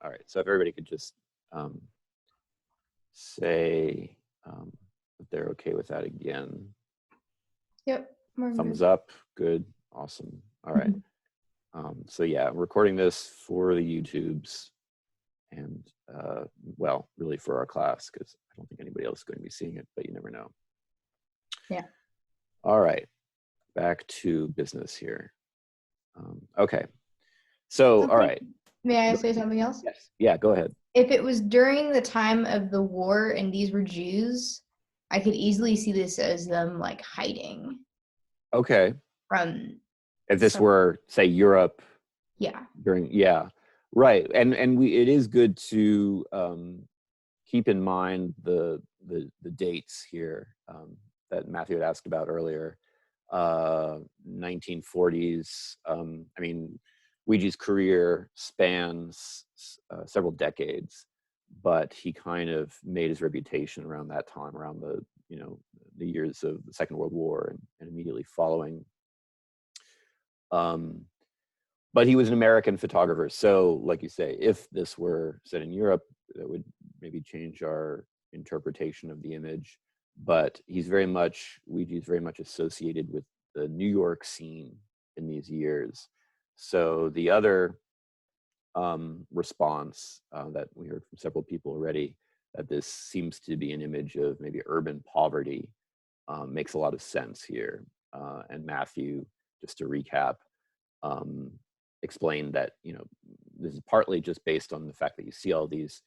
All right, so if everybody could just say that they're okay with that again. Yep. Thumbs up, good, awesome. All right. So yeah, I'm recording this for the YouTubes and well, really for our class, because I don't think anybody else is going to be seeing it, but you never know. Yeah. All right, back to business here. Okay, so all right. May I say something else? Yes. Yeah, go ahead. If it was during the time of the war and these were Jews, I could easily see this as them like hiding. Okay. From. If this were, say, Europe. Yeah. During, yeah, right. And it is good to keep in mind the dates here that Matthew had asked about earlier. 1940s. I mean, Weegee's career spans several decades, but he kind of made his reputation around that time, around the years of the Second World War and immediately following. But he was an American photographer, so like you say, if this were set in Europe, that would maybe change our interpretation of the image. But he's very much, Weegee's very much associated with the New York scene in these years. So the other response that we heard from several people already, that this seems to be an image of maybe urban poverty, makes a lot of sense here. And Matthew, just to recap, explained that, this is partly just based on the fact that you see all these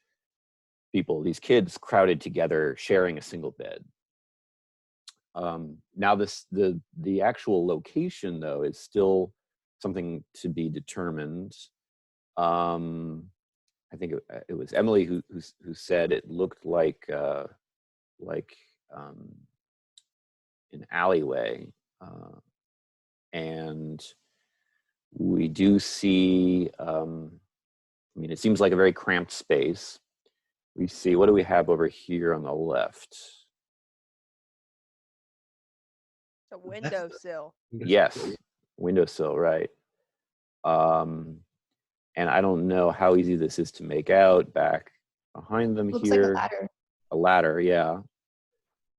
people, these kids crowded together, sharing a single bed. Now the actual location, though, is still something to be determined. I think it was Emily who said it looked like an alleyway, and we do see. I mean, it seems like a very cramped space. We see, what do we have over here on the left? A windowsill. Yes, windowsill, right. And I don't know how easy this is to make out back behind them. Looks here. Like a ladder. A ladder, yeah.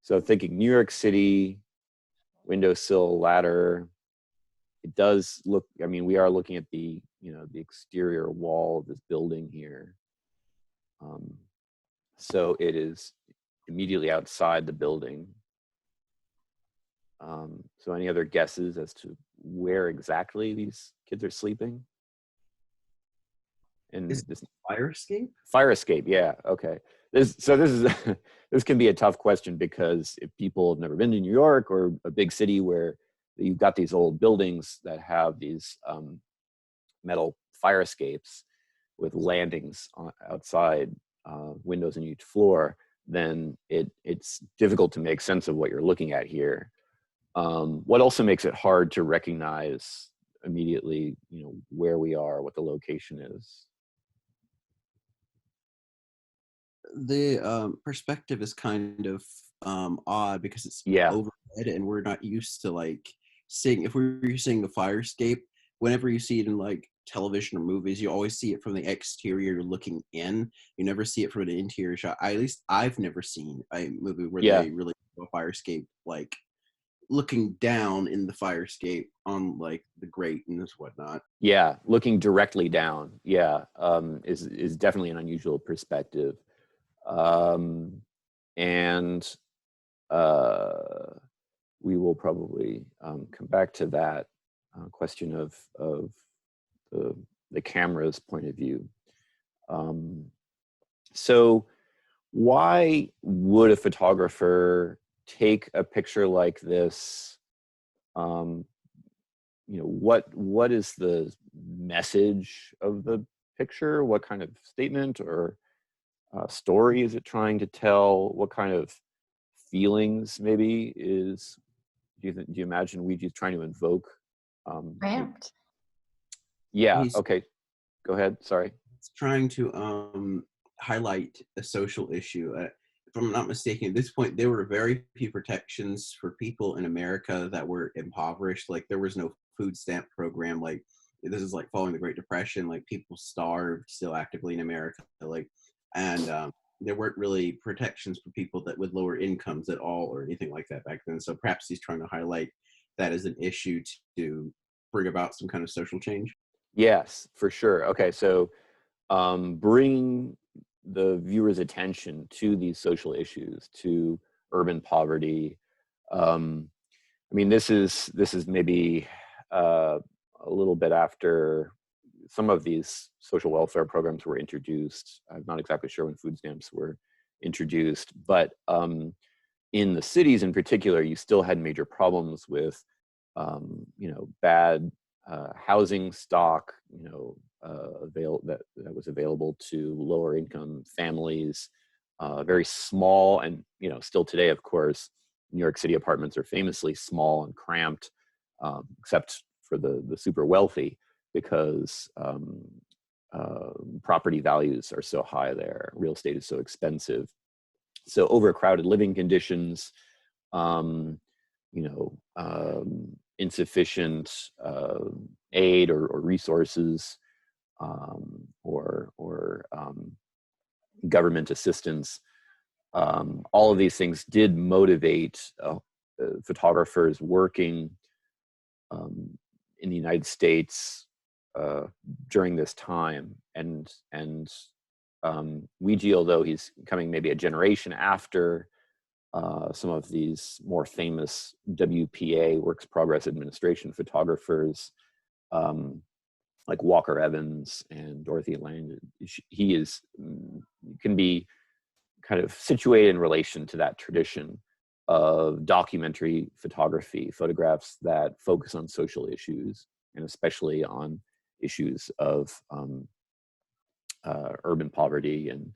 So thinking New York City, windowsill, ladder. It does look, I mean, we are looking at the, the exterior wall of this building here. So it is immediately outside the building. So any other guesses as to where exactly these kids are sleeping? And is this fire escape? Fire escape, yeah. Okay. This this can be a tough question, because if people have never been to New York or a big city where you've got these old buildings that have these metal fire escapes with landings outside, windows in each floor, then it's difficult to make sense of what you're looking at here. What also makes it hard to recognize immediately, where we are, what the location is. The perspective is kind of odd, because it's overhead, and we're not used to like seeing. If we're seeing the fire escape, whenever you see it in like television or movies, you always see it from the exterior looking in. You never see it from an interior shot. At least I've never seen a movie where they really do a fire escape like looking down in the fire escape on like the grate and whatnot. Yeah, looking directly down. Yeah, is definitely an unusual perspective. And we will probably come back to that question of the camera's point of view. So why would a photographer take a picture like this? What is the message of the picture? What kind of statement or story is it trying to tell? What kind of feelings maybe do you imagine Weegee's trying to invoke? Ramped. Yeah. Okay. Go ahead. Sorry. It's trying to highlight a social issue. If I'm not mistaken, at this point, there were very few protections for people in America that were impoverished. Like, there was no food stamp program. Like, this is like following the Great Depression, like people starved still actively in America, like, and there weren't really protections for people that with lower incomes at all or anything like that back then. So perhaps he's trying to highlight that as an issue to bring about some kind of social change. Yes, for sure. Okay, so bring the viewer's attention to these social issues, to urban poverty. I mean, this is maybe a little bit after some of these social welfare programs were introduced. I'm not exactly sure when food stamps were introduced, but in the cities in particular, you still had major problems with, bad housing stock, that was available to lower income families, very small, and still today, of course, New York City apartments are famously small and cramped, except for the super wealthy, because property values are so high there. Real estate is so expensive. So overcrowded living conditions, insufficient aid or resources, or government assistance. All of these things did motivate photographers working in the United States during this time, and Weegee, although he's coming maybe a generation after some of these more famous WPA, Works Progress Administration photographers, like Walker Evans and Dorothy Lang, he can be kind of situated in relation to that tradition of documentary photography, photographs that focus on social issues, and especially on issues of urban poverty and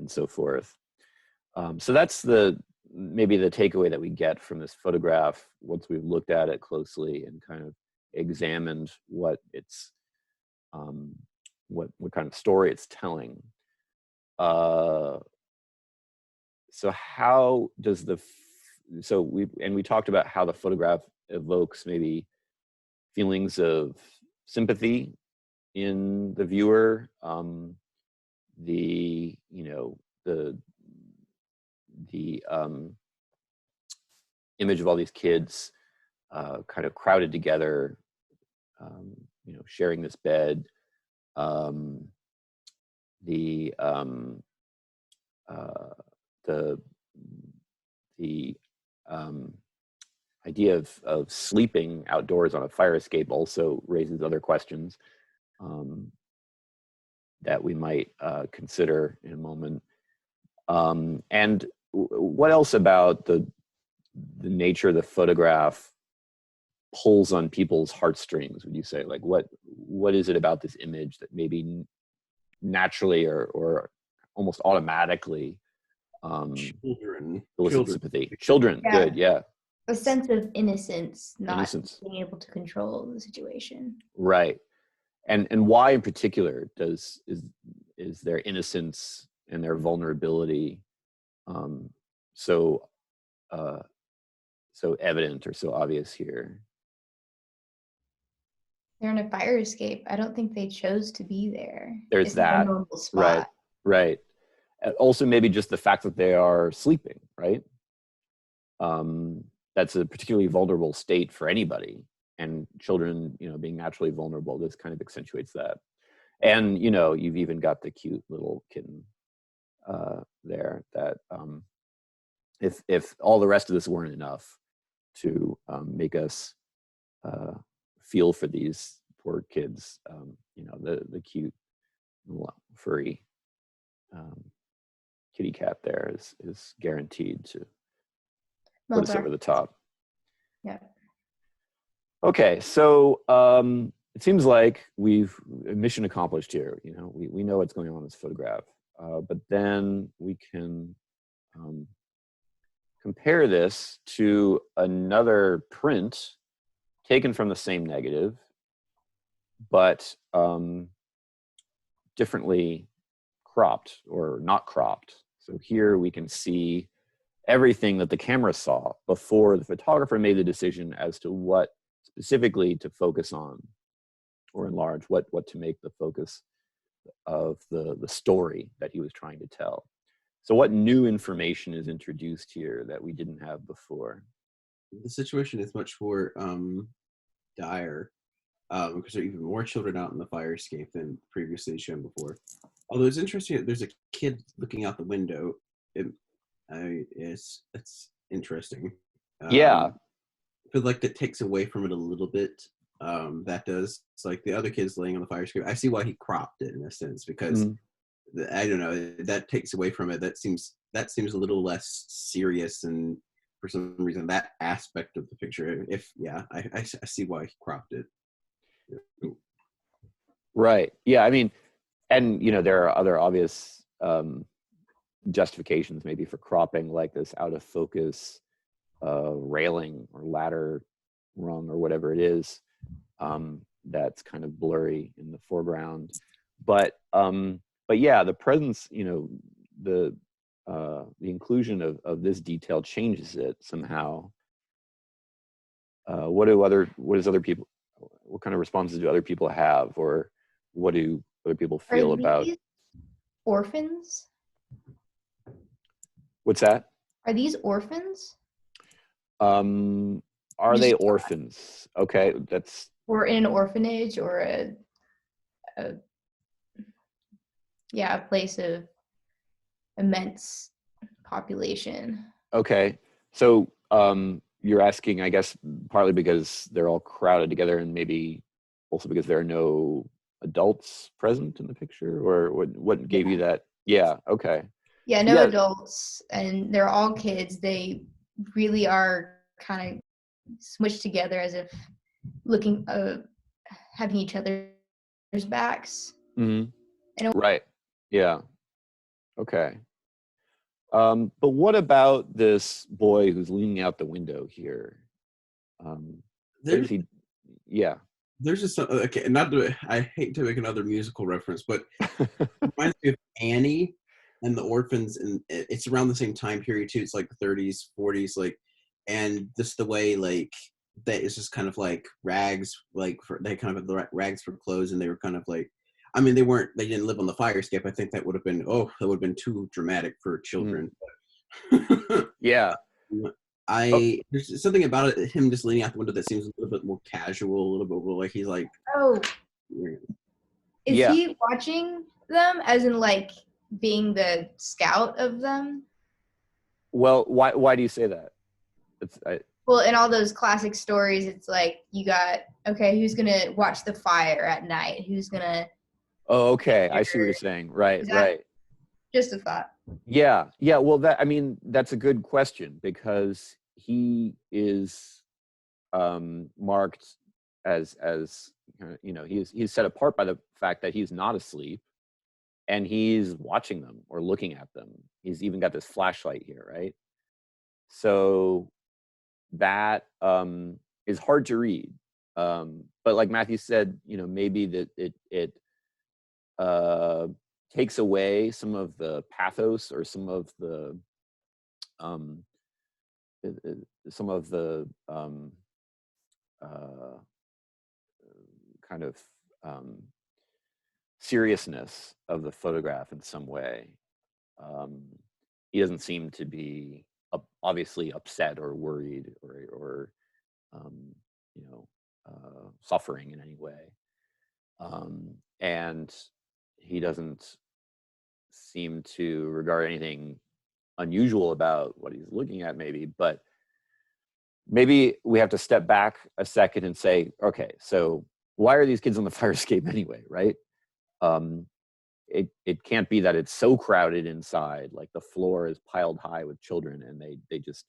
so forth. So that's maybe the takeaway that we get from this photograph once we've looked at it closely and kind of examined what it's what kind of story it's telling. So how does we talked about how the photograph evokes maybe feelings of sympathy in the viewer, the image of all these kids kind of crowded together, sharing this bed, the idea of sleeping outdoors on a fire escape also raises other questions that we might consider in a moment. And what else about the nature of the photograph pulls on people's heartstrings, would you say? Like what is it about this image that maybe naturally or almost automatically elicits sympathy? Children, yeah. Good, yeah. A sense of innocence, not innocence. Being able to control the situation. Right. And why in particular is their innocence and their vulnerability so evident or so obvious here? They're in a fire escape. I don't think they chose to be there. There's that. A normal spot. Right. Also, maybe just the fact that they are sleeping, right? That's a particularly vulnerable state for anybody, and children, being naturally vulnerable, this kind of accentuates that. And you've even got the cute little kitten there that if all the rest of this weren't enough to make us feel for these poor kids, the cute little furry kitty cat there is guaranteed to put us over the top. Yeah. Okay, so it seems like we've mission accomplished here. We know what's going on in this photograph, but then we can compare this to another print taken from the same negative, but differently cropped or not cropped. So here we can see everything that the camera saw before the photographer made the decision as to what specifically to focus on or enlarge, what to make the focus of the story that he was trying to tell. So what new information is introduced here that we didn't have before? The situation is much more dire because there are even more children out in the fire escape than previously shown before. Although it's interesting, there's a kid looking out the window. It's interesting. Yeah. I feel like that takes away from it a little bit. That does. It's like the other kids laying on the fire escape. I see why he cropped it in a sense because I don't know, that takes away from it. That seems a little less serious, and for some reason that aspect of the picture, I see why he cropped it. Right. Yeah. I mean, and there are other obvious justifications maybe for cropping, like this out of focus railing or ladder rung or whatever it is, that's kind of blurry in the foreground. But yeah, the presence, the inclusion of this detail changes it somehow. What kind of responses do other people have, or what do other people feel about orphans? What's that? Are these orphans? Are they orphans? Okay, that's. Or in an orphanage, or a place of immense population. Okay, so you're asking, I guess, partly because they're all crowded together, and maybe also because there are no adults present in the picture, or what gave you that? Yeah. Okay. Yeah, no adults, and they're all kids. They really are kind of smushed together as if looking, having each other's backs. Mm-hmm. Right. Yeah. Okay. But what about this boy who's leaning out the window here? There's just okay. I hate to make another musical reference, but it reminds me of Annie and the orphans, and it's around the same time period too. It's like the 30s, 40s, like, and just the way like that is just kind of like rags, like they kind of had the rags for clothes, and they were kind of like, I mean, they didn't live on the fire escape. I think that would have been too dramatic for children. Yeah. There's something about it, him just leaning out the window, that seems a little bit more casual, a little bit more like he's like. Oh. Is he watching them, as in like being the scout of them? Well, why do you say that? Well, in all those classic stories, it's like you got, okay, who's gonna watch the fire at night? Who's gonna? Oh, okay. I see what you're saying. Right. Just a thought. Yeah. Well, that's a good question, because he is marked as he's set apart by the fact that he's not asleep, and he's watching them or looking at them. He's even got this flashlight here, right? So that is hard to read. But like Matthew said, maybe that it takes away some of the pathos, or some of the kind of seriousness of the photograph in some way. He doesn't seem to be obviously upset or worried or suffering in any way. And he doesn't seem to regard anything unusual about what he's looking at, but maybe we have to step back a second and say, okay, so why are these kids on the fire escape anyway, right? It can't be that it's so crowded inside, like the floor is piled high with children, and they just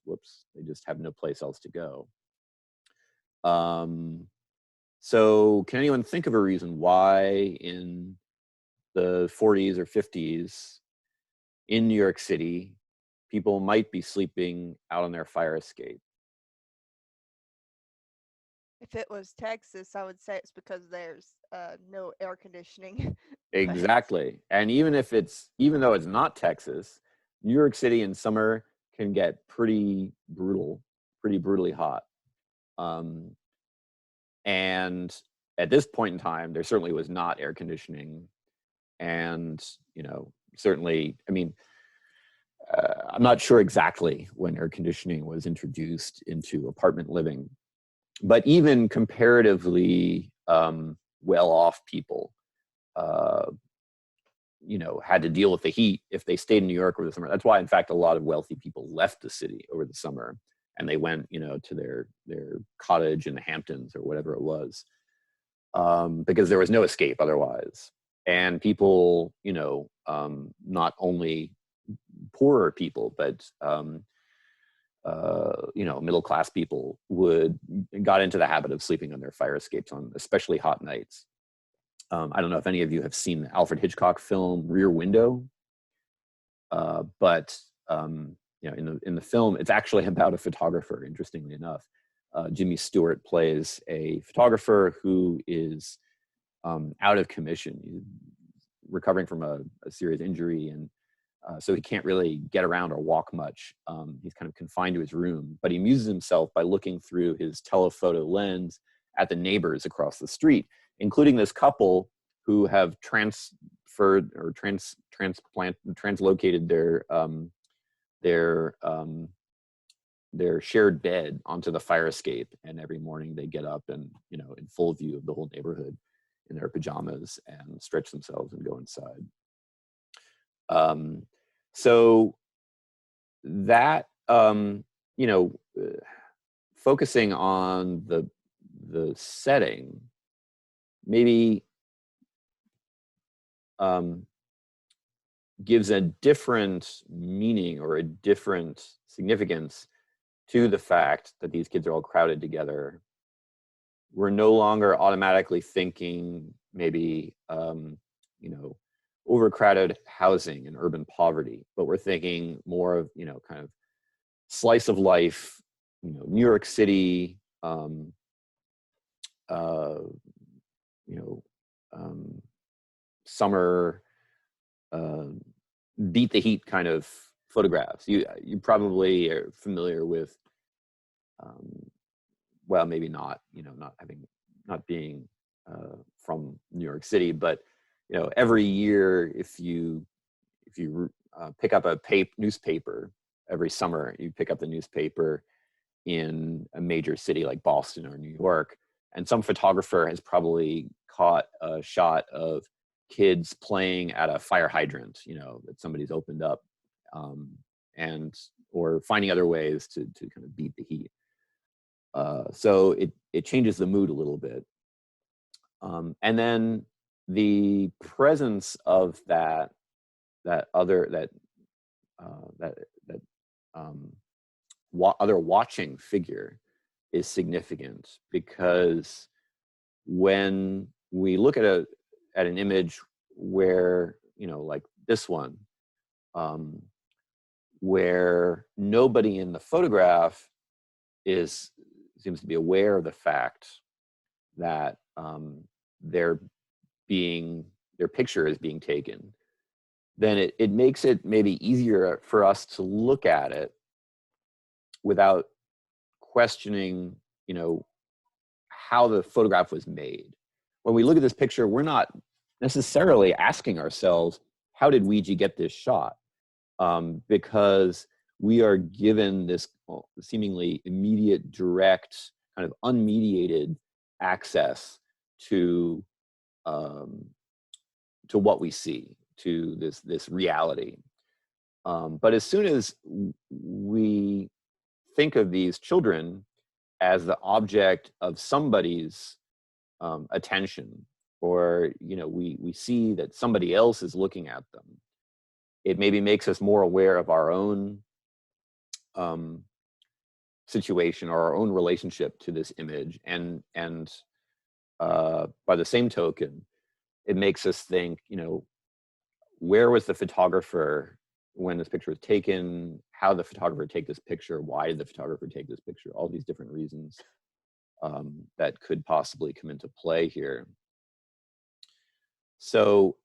have no place else to go. So can anyone think of a reason why in the 40s or 50s in New York City, people might be sleeping out on their fire escape? If it was Texas, I would say it's because there's no air conditioning. Exactly. And even though it's not Texas, New York City in summer can get pretty brutally hot. And at this point in time, there certainly was not air conditioning. And, certainly, I mean, I'm not sure exactly when air conditioning was introduced into apartment living, but even comparatively well-off people, had to deal with the heat if they stayed in New York over the summer. That's why, in fact, a lot of wealthy people left the city over the summer, and they went, to their cottage in the Hamptons or whatever it was, because there was no escape otherwise. And people, not only poorer people, but middle-class people got into the habit of sleeping on their fire escapes on especially hot nights. I don't know if any of you have seen the Alfred Hitchcock film Rear Window, but in the film, it's actually about a photographer. Interestingly enough, Jimmy Stewart plays a photographer who is out of commission. He's recovering from a serious injury, and so he can't really get around or walk much. He's kind of confined to his room, but he amuses himself by looking through his telephoto lens at the neighbors across the street, including this couple who have translocated their shared bed onto the fire escape, and every morning they get up and in full view of the whole neighborhood in their pajamas and stretch themselves and go inside. So that focusing on the setting maybe gives a different meaning or a different significance to the fact that these kids are all crowded together. We're no longer automatically thinking maybe overcrowded housing and urban poverty, but we're thinking more of kind of slice of life, New York City, summer, beat the heat kind of photographs. You probably are familiar with, well, maybe not, not being from New York City, but every year if you pick up a newspaper every summer, you pick up the newspaper in a major city like Boston or New York, and some photographer has probably caught a shot of kids playing at a fire hydrant, that somebody's opened up, or finding other ways to kind of beat the heat. So it changes the mood a little bit. And then the presence of that other watching figure is significant, because when we look at an image where like this one, where nobody in the photograph seems to be aware of the fact that their picture is being taken, then it makes it maybe easier for us to look at it without questioning, how the photograph was made. When we look at this picture, we're not necessarily asking ourselves, how did Weegee get this shot? Because we are given this seemingly immediate, direct, kind of unmediated access to what we see, to this reality. But as soon as we think of these children as the object of somebody's attention, or we see that somebody else is looking at them, it maybe makes us more aware of our own situation or our own relationship to this image, and by the same token, it makes us think, where was the photographer when this picture was taken? How did the photographer take this picture? Why did the photographer take this picture? All these different reasons that could possibly come into play here. So,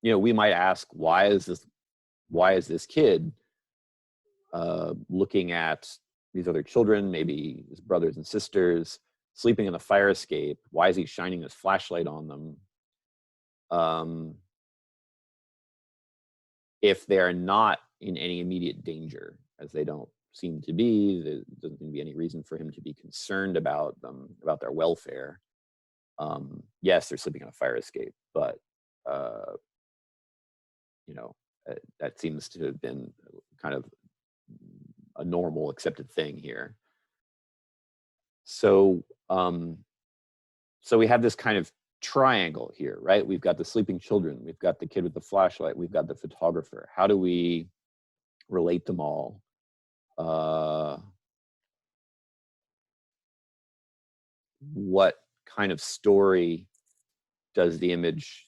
we might ask, why is this kid looking at these other children, maybe his brothers and sisters, sleeping in the fire escape. Why is he shining his flashlight on them? If they're not in any immediate danger, as they don't seem to be, there doesn't seem to be any reason for him to be concerned about them, about their welfare. Yes, they're sleeping in a fire escape, but you know, that seems to have been kind of a normal accepted thing here. So, so we have this kind of triangle here, right? We've got the sleeping children, we've got the kid with the flashlight, we've got the photographer. How do we relate them all? What kind of story does the image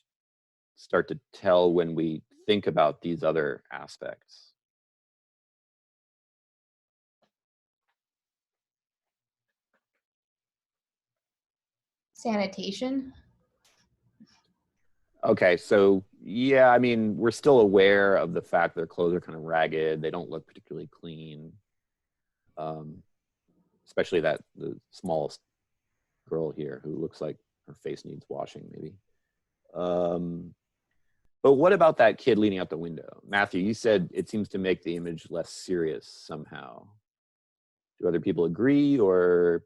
start to tell when we think about these other aspects? Sanitation. Okay, so yeah, I mean, we're still aware of the fact their clothes are kind of ragged. They don't look particularly clean. Especially that the smallest girl here who looks like her face needs washing, maybe. But what about that kid leaning out the window? Matthew, you said it seems to make the image less serious somehow. Do other people agree, or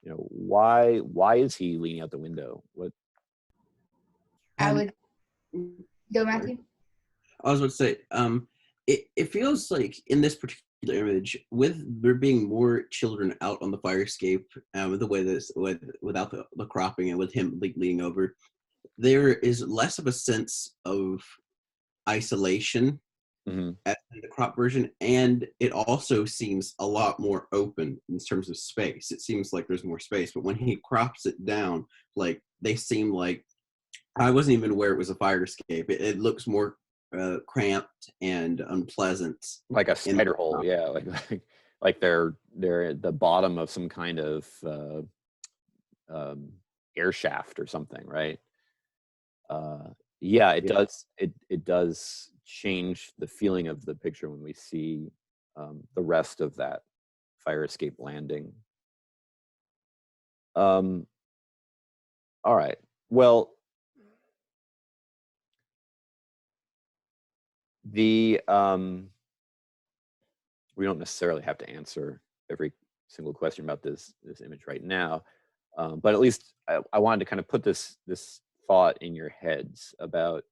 why is he leaning out the window? What? I would go, Sorry. Matthew. I was about to say, it feels like in this particular image, with there being more children out on the fire escape, with the way this, without the cropping and with him like leaning over, there is less of a sense of isolation as in the crop version, and it also seems a lot more open in terms of space. It seems like there's more space, but when he crops it down, like they seem like, I wasn't even aware it was a fire escape. It looks more cramped and unpleasant, like a spider hole. Yeah, like they're at the bottom of some kind of air shaft or something, right? Yeah, it does. It does change the feeling of the picture when we see the rest of that fire escape landing. All right. Well, we don't necessarily have to answer every single question about this image right now, but at least I wanted to kind of put this thought in your heads about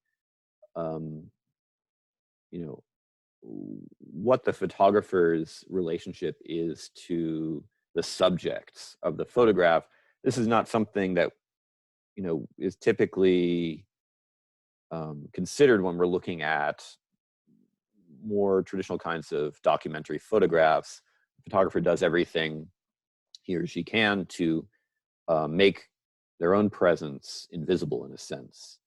what the photographer's relationship is to the subjects of the photograph. This is not something that is typically considered when we're looking at more traditional kinds of documentary photographs. The photographer does everything he or she can to make their own presence invisible in a sense.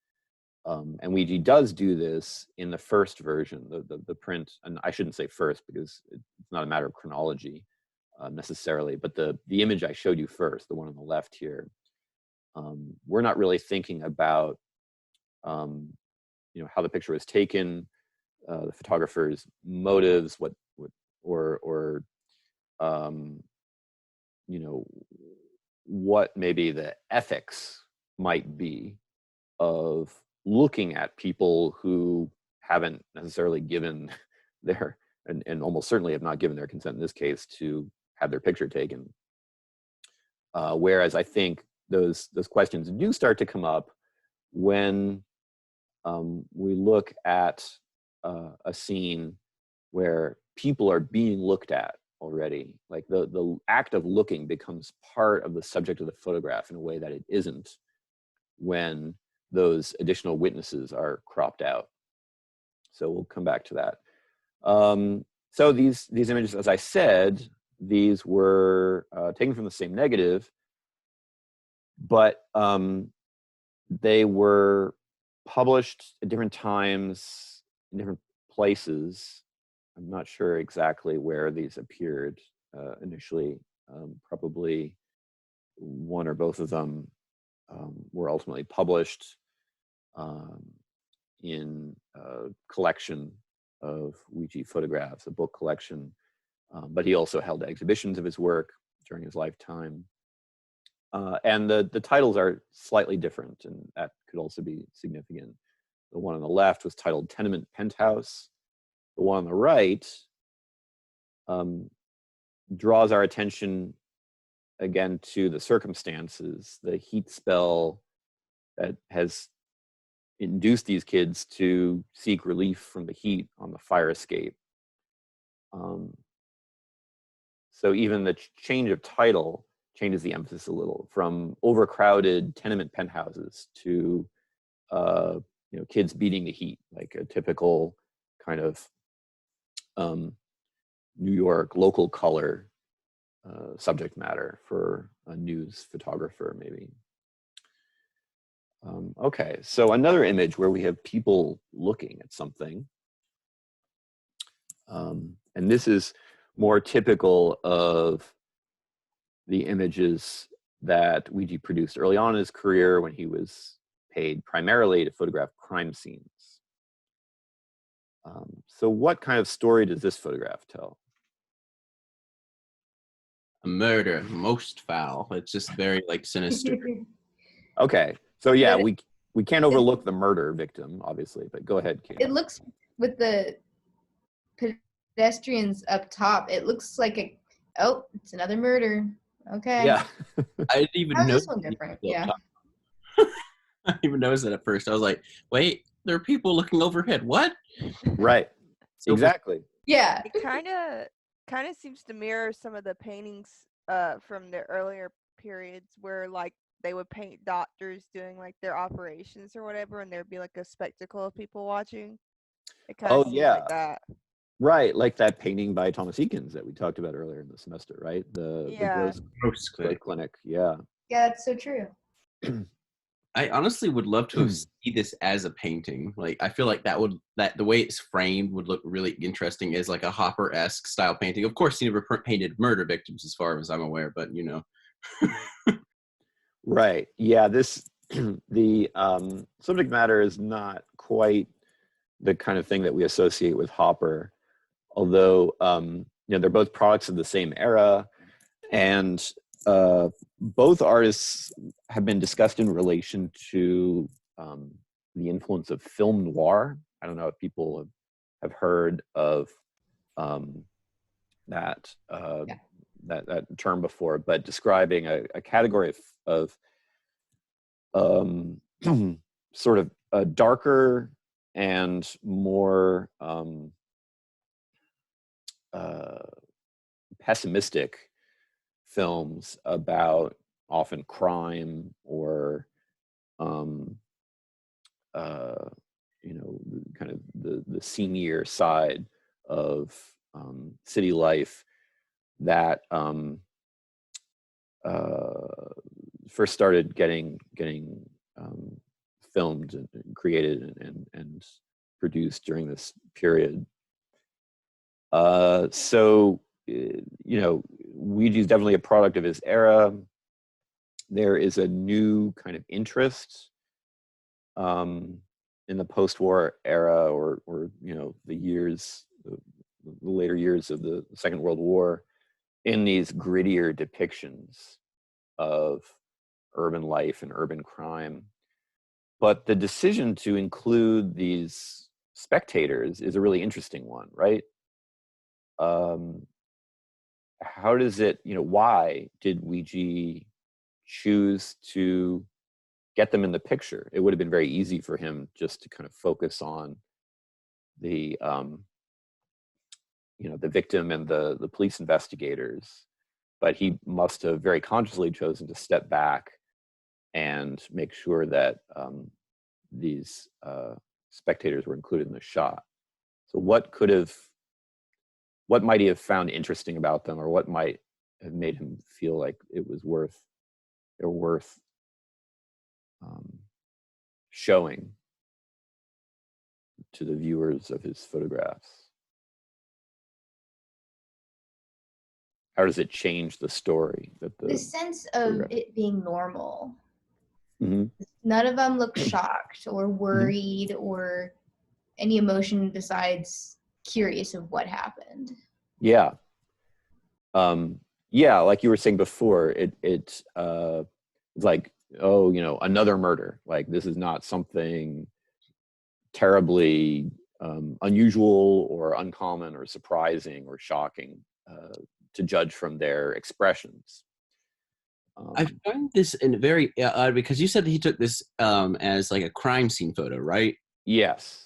And Weegee does do this in the first version, the print, and I shouldn't say first because it's not a matter of chronology necessarily, but the image I showed you first, the one on the left here, we're not really thinking about how the picture was taken, the photographer's motives, or what maybe the ethics might be of looking at people who haven't necessarily given their and almost certainly have not given their consent in this case to have their picture taken. Whereas I think those questions do start to come up when we look at a scene where people are being looked at already. Like the act of looking becomes part of the subject of the photograph in a way that it isn't when those additional witnesses are cropped out. So we'll come back to that. So these images, as I said, these were taken from the same negative, but they were published at different times in different places. I'm not sure exactly where these appeared initially. Probably one or both of them were ultimately published in a collection of Weegee photographs, a book collection. But he also held exhibitions of his work during his lifetime. And the titles are slightly different, and that could also be significant. The one on the left was titled Tenement Penthouse. The one on the right draws our attention again to the circumstances, the heat spell that has induced these kids to seek relief from the heat on the fire escape. So even the change of title changes the emphasis a little, from overcrowded tenement penthouses to kids beating the heat, like a typical kind of New York local color subject matter for a news photographer, maybe. Okay, so another image where we have people looking at something. And this is more typical of the images that Weegee produced early on in his career when he was paid primarily to photograph crime scenes. So what kind of story does this photograph tell? A murder, most foul. It's just very like sinister. Okay, so yeah, we can't overlook the murder victim, obviously, but go ahead, Kate. It looks, with the pedestrians up top, it looks like it's another murder. Okay. Yeah. I didn't even How's know this one different? Yeah. I didn't even notice that at first. I was like, wait, there are people looking overhead. What? Right. So exactly. Yeah. It kind of seems to mirror some of the paintings from the earlier periods where like they would paint doctors doing like their operations or whatever, and there'd be like a spectacle of people watching. It kind of seems like that. Right, like that painting by Thomas Eakins that we talked about earlier in the semester, right? The gross clinic. Yeah. Yeah, that's so true. I honestly would love to see this as a painting. Like, I feel like that the way it's framed would look really interesting as like a Hopper-esque style painting. Of course, he never painted murder victims, as far as I'm aware, but you know. Right. Yeah. The subject matter is not quite the kind of thing that we associate with Hopper, although they're both products of the same era, and both artists have been discussed in relation to the influence of film noir. I don't know if people have heard of that term before, but describing a category of sort of a darker and more pessimistic films about often crime or kind of the seamier side of city life that first started getting filmed and created and produced during this period. So Weegee is definitely a product of his era. There is a new kind of interest in the post-war era, or the later years of the Second World War, in these grittier depictions of urban life and urban crime. But the decision to include these spectators is a really interesting one, right? How does it, why did Weegee choose to get them in the picture? It would have been very easy for him just to kind of focus on the victim and the police investigators, but he must have very consciously chosen to step back and make sure that these spectators were included in the shot. So what might he have found interesting about them, or what might have made him feel like they're worth showing to the viewers of his photographs? How does it change the story? The sense of it being normal. Mm-hmm. None of them look shocked or worried or any emotion besides curious of what happened. Yeah. Like you were saying before, it It's like, oh, you know, another murder. Like, this is not something terribly unusual or uncommon or surprising or shocking to judge from their expressions. I find this in very odd because you said that he took this as like a crime scene photo, right? Yes.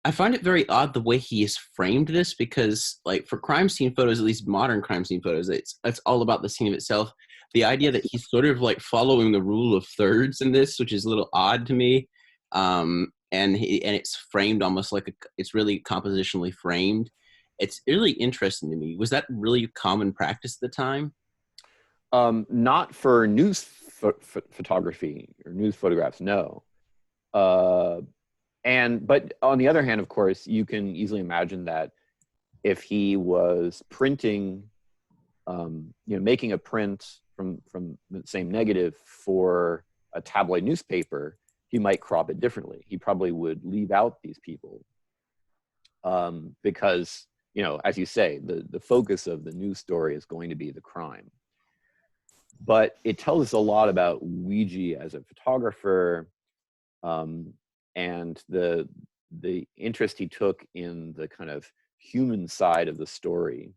I find it very odd the way he has framed this because, like, for crime scene photos, at least modern crime scene photos, it's all about the scene of itself. The idea that he's sort of like following the rule of thirds in this, which is a little odd to me, and it's framed almost like it's really compositionally framed. It's really interesting to me. Was that really common practice at the time? Not for news photography or news photographs, no. But on the other hand, of course, you can easily imagine that if he was printing, making a print from the same negative for a tabloid newspaper, he might crop it differently. He probably would leave out these people because, as you say, the focus of the news story is going to be the crime. But it tells us a lot about Weegee as a photographer, and the interest he took in the kind of human side of the story,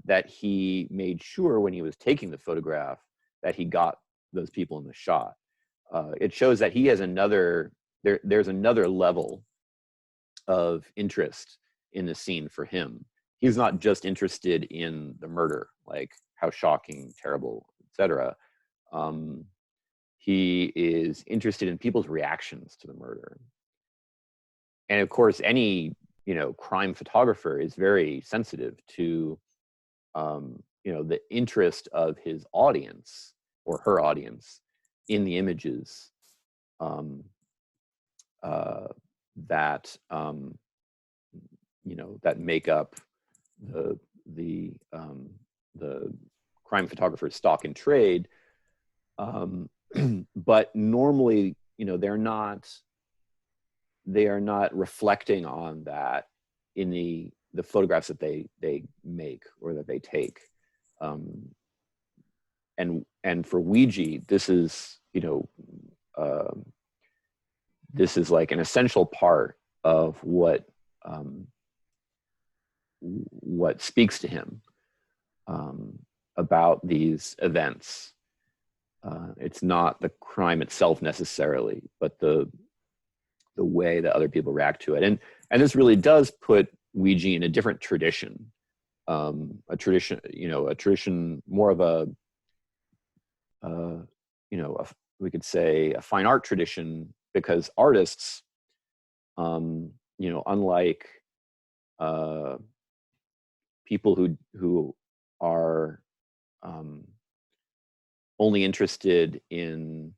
that he made sure when he was taking the photograph that he got those people in the shot. It shows that he has there's another level of interest in the scene for him. He's not just interested in the murder, like how shocking, terrible, etc. He is interested in people's reactions to the murder. And of course, any, crime photographer is very sensitive to, the interest of his audience or her audience in the images that, that make up the crime photographer's stock in trade. But normally, they are not reflecting on that in the photographs that they make or that they take. And for Weegee, this is, this is like an essential part of what speaks to him about these events. It's not the crime itself necessarily, but the way that other people react to it. And this really does put Weegee in a different tradition, a tradition more of we could say a fine art tradition, because artists, unlike people who are only interested in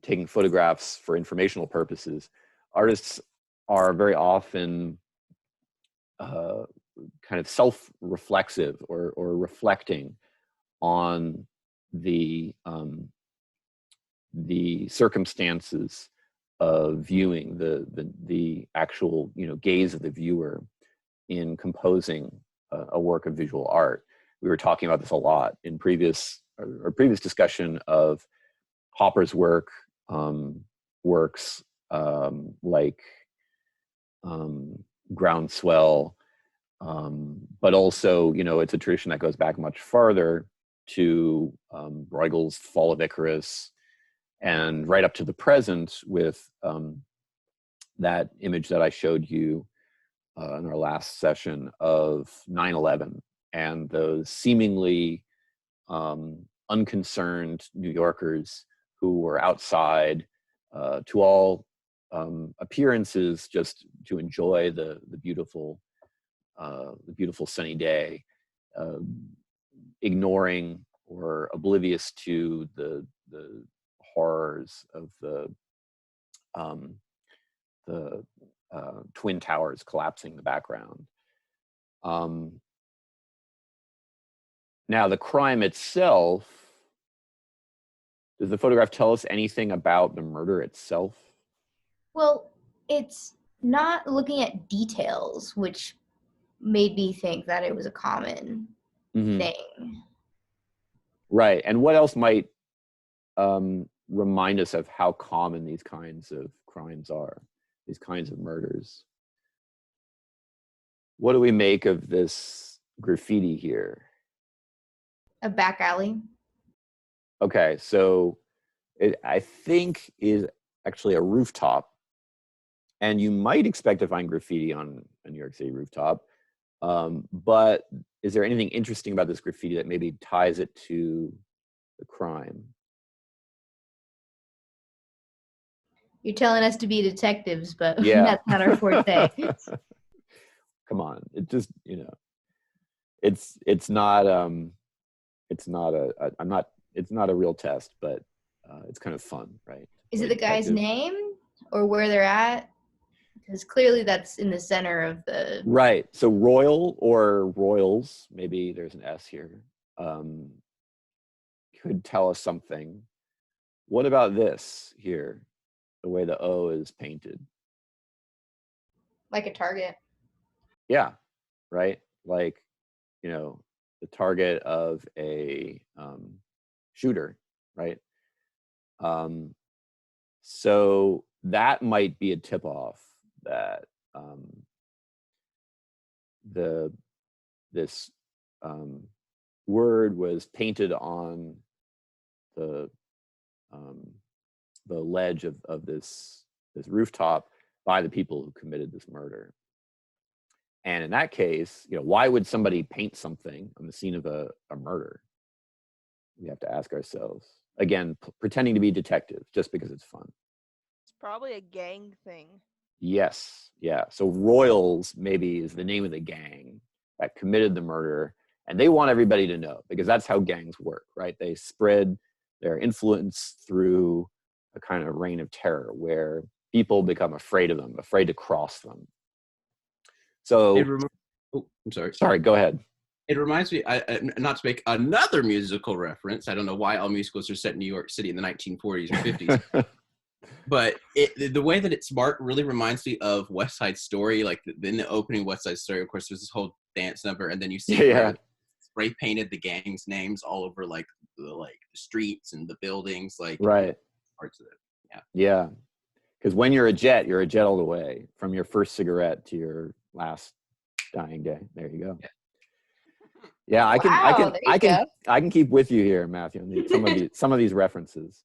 taking photographs for informational purposes, artists are very often kind of self-reflexive or reflecting on the circumstances of viewing, the actual gaze of the viewer in composing a work of visual art. We were talking about this a lot in previous discussion of Hopper's works like Groundswell, but also it's a tradition that goes back much farther to Bruegel's Fall of Icarus, and right up to the present with that image that I showed you in our last session of 9/11 and those seemingly unconcerned New Yorkers who were outside to all appearances just to enjoy the beautiful sunny day, ignoring or oblivious to the horrors of the Twin Towers collapsing in the background. Now, the crime itself, does the photograph tell us anything about the murder itself? Well, it's not looking at details, which made me think that it was a common thing. Right. And what else might remind us of how common these kinds of crimes are, these kinds of murders? What do we make of this graffiti here? A back alley. Okay, so it, I think, is actually a rooftop. And you might expect to find graffiti on a New York City rooftop. But is there anything interesting about this graffiti that maybe ties it to the crime? You're telling us to be detectives, but Yeah. that's not our forte. Come on, it just, it's not it's not a real test, but it's kind of fun, right? Is it Play the guy's detective. name or where they're at? Because clearly that's in the center of the. Right. So Royal or Royals, maybe there's an S here, could tell us something. What about this here? The way the O is painted. Like a target. Yeah. Right. Like, the target of a shooter, right? So that might be a tip-off that this word was painted on the ledge of this rooftop by the people who committed this murder. And in that case, why would somebody paint something on the scene of a murder? We have to ask ourselves. Again, pretending to be detectives just because it's fun. It's probably a gang thing. Yes, yeah. So Royals maybe is the name of the gang that committed the murder, and they want everybody to know because that's how gangs work, right? They spread their influence through a kind of reign of terror where people become afraid of them, afraid to cross them. So, I'm sorry. Sorry, go ahead. It reminds me, not to make another musical reference. I don't know why all musicals are set in New York City in the 1940s or 50s. But the way that it's marked really reminds me of West Side Story. Like in the opening West Side Story, of course, there's this whole dance number, and then you see where spray painted the gang's names all over like the streets and the buildings, like right parts of it. Yeah. Because when you're a jet all the way, from your first cigarette to your last dying day. There you go. Yeah, I can keep with you here, Matthew. Some of these references.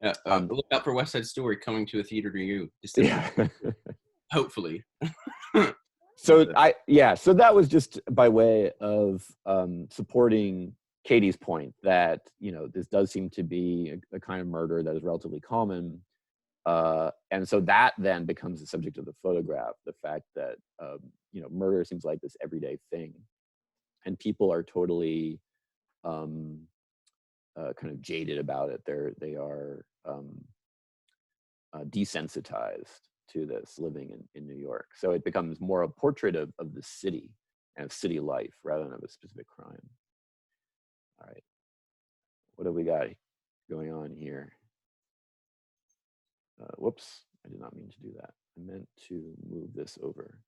Look out for West Side Story coming to a theater near you. Yeah. Hopefully. So that was just by way of supporting Katie's point that this does seem to be a kind of murder that is relatively common, and so that then becomes the subject of the photograph. The fact that murder seems like this everyday thing, and people are totally kind of jaded about it. They are desensitized to this living in New York. So it becomes more a portrait of the city and of city life rather than of a specific crime. All right. What do we got going on here? Whoops, I did not mean to do that. I meant to move this over.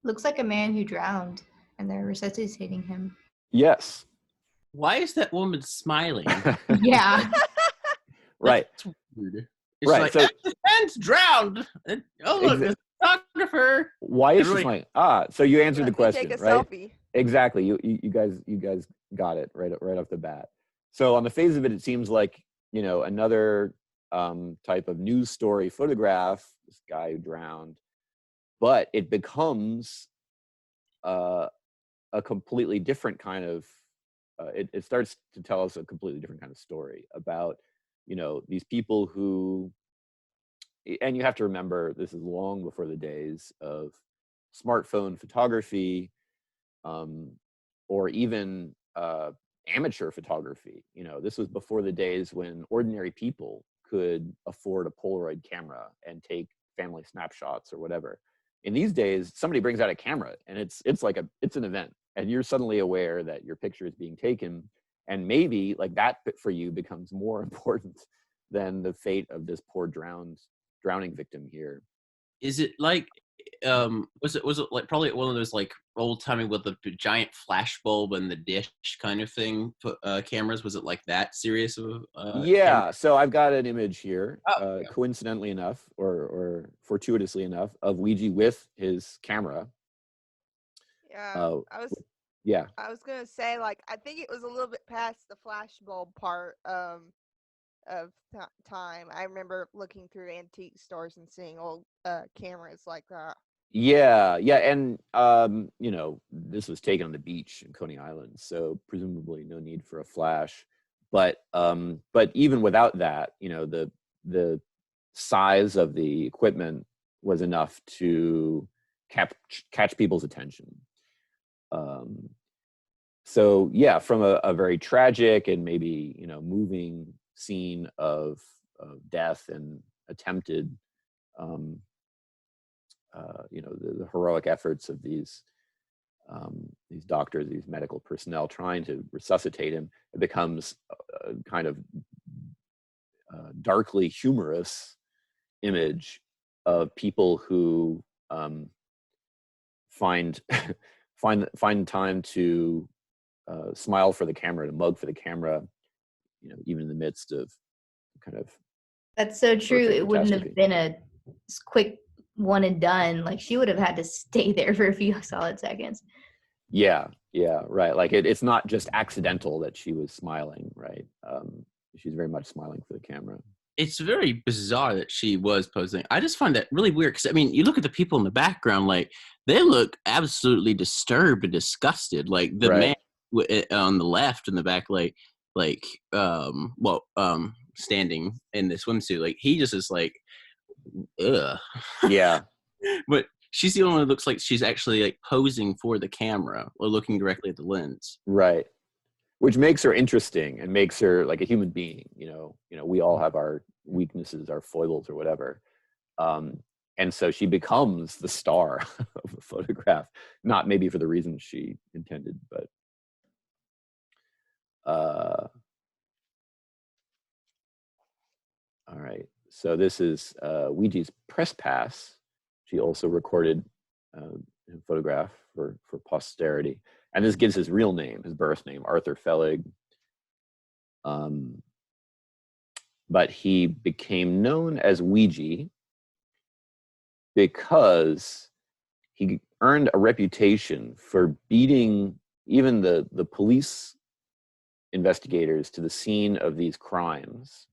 Looks like a man who drowned and they're resuscitating him. Yes. Why is that woman smiling? Yeah. Right. That's weird. It's right. Like, so man's drowned. Oh, look, the photographer. Why is she smiling? So you answered the question, take a right? Selfie. Exactly. You guys got it right off the bat. So on the face of it, it seems like another type of news story photograph. This guy who drowned, but it becomes a completely different kind of. It starts to tell us a completely different kind of story about these people who. And you have to remember, this is long before the days of smartphone photography, or even amateur photography. This was before the days when ordinary people could afford a Polaroid camera and take family snapshots or whatever. In these days, somebody brings out a camera and it's an event, and you're suddenly aware that your picture is being taken, and maybe like that for you becomes more important than the fate of this poor drowning victim here. Is it like Was it like probably one of those like old timey with the giant flash bulb and the dish kind of thing cameras? Was it like that serious of camera? Yeah, so I've got an image here, Oh, yeah. coincidentally enough, or fortuitously enough, of Weegee with his camera. Yeah, Uh, yeah, I was gonna say, like, I think it was a little bit past the flashbulb part of time. I remember looking through antique stores and seeing old cameras like that. yeah, yeah, and you know, this was taken on the beach in Coney Island, so presumably no need for a flash. But even without that, you know, the size of the equipment was enough to catch people's attention. Um, so yeah, from a very tragic and maybe, you know, moving scene of death and attempted, um, you know, the heroic efforts of these doctors, these medical personnel trying to resuscitate him, it becomes a kind of darkly humorous image of people who find find time to smile for the camera, to mug for the camera, you know, even in the midst of kind of That's so true. horrific It wouldn't have catastrophe. been a quick one and done. Like she would have had to stay there for a few solid seconds. Yeah, yeah, right. Like it's not just accidental that she was smiling, right? She's very much smiling for the camera. It's very bizarre that she was posing. I just find that really weird because I mean, you look at the people in the background, like they look absolutely disturbed and disgusted. Like the Right. man on the left in the back, like standing in the swimsuit, like he just is like, ugh. Yeah. But she's the only one that looks like she's actually like posing for the camera or looking directly at the lens. Right. Which makes her interesting and makes her like a human being. You know, we all have our weaknesses, our foibles, or whatever. Um, and so she becomes the star of the photograph, not maybe for the reasons she intended, but all right. So this is Weegee's press pass. She also recorded a photograph for posterity, and this gives his real name, his birth name, Arthur Fellig. But he became known as Weegee because he earned a reputation for beating even the police investigators to the scene of these crimes.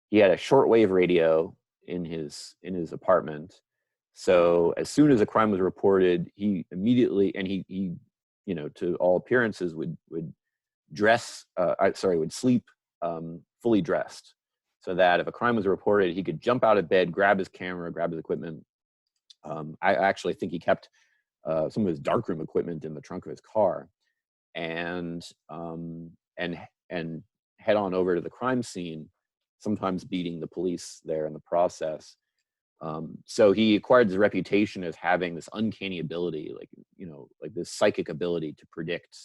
He had a shortwave radio in his apartment, so as soon as a crime was reported, he immediately, and he you know, to all appearances would would sleep fully dressed, so that if a crime was reported, he could jump out of bed, grab his camera, grab his equipment. I actually think he kept some of his darkroom equipment in the trunk of his car, and and and head on over to the crime scene, sometimes beating the police there in the process. So he acquired his reputation as having this uncanny ability, like, you know, like this psychic ability to predict,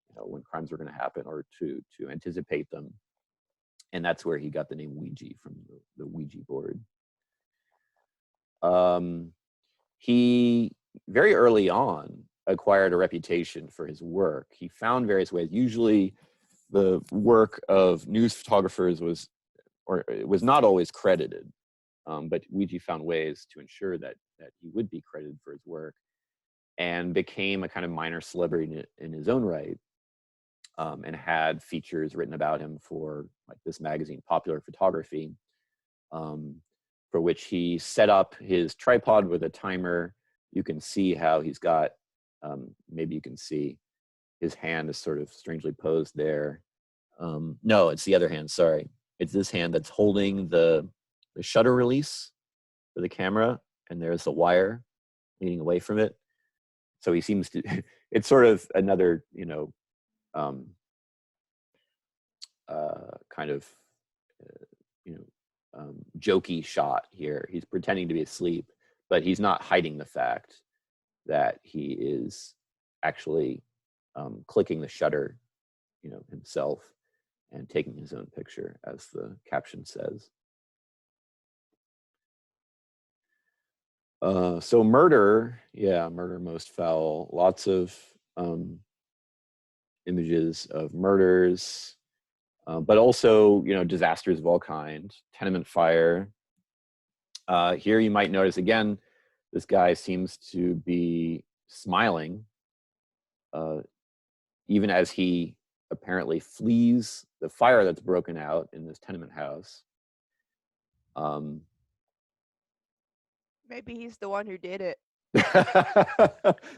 you know, when crimes were going to happen, or to anticipate them. And that's where he got the name Weegee, from the Ouija board. He very early on acquired a reputation for his work. He found various ways. Usually the work of news photographers was, or it was not always credited, but Weegee found ways to ensure that he would be credited for his work, and became a kind of minor celebrity in his own right, and had features written about him for like this magazine, Popular Photography, for which he set up his tripod with a timer. You can see how he's got, maybe you can see his hand is sort of strangely posed there. No, it's the other hand, sorry. It's this hand that's holding the shutter release for the camera, and there's the wire leading away from it. So he seems to, it's sort of another, you know, kind of, you know, jokey shot here. He's pretending to be asleep, but he's not hiding the fact that he is actually clicking the shutter, you know, himself, and taking his own picture, as the caption says. So murder, yeah, murder most foul. Lots of images of murders, but also, disasters of all kinds, tenement fire. Here you might notice again, this guy seems to be smiling, even as he apparently flees the fire that's broken out in this tenement house. Maybe he's the one who did it.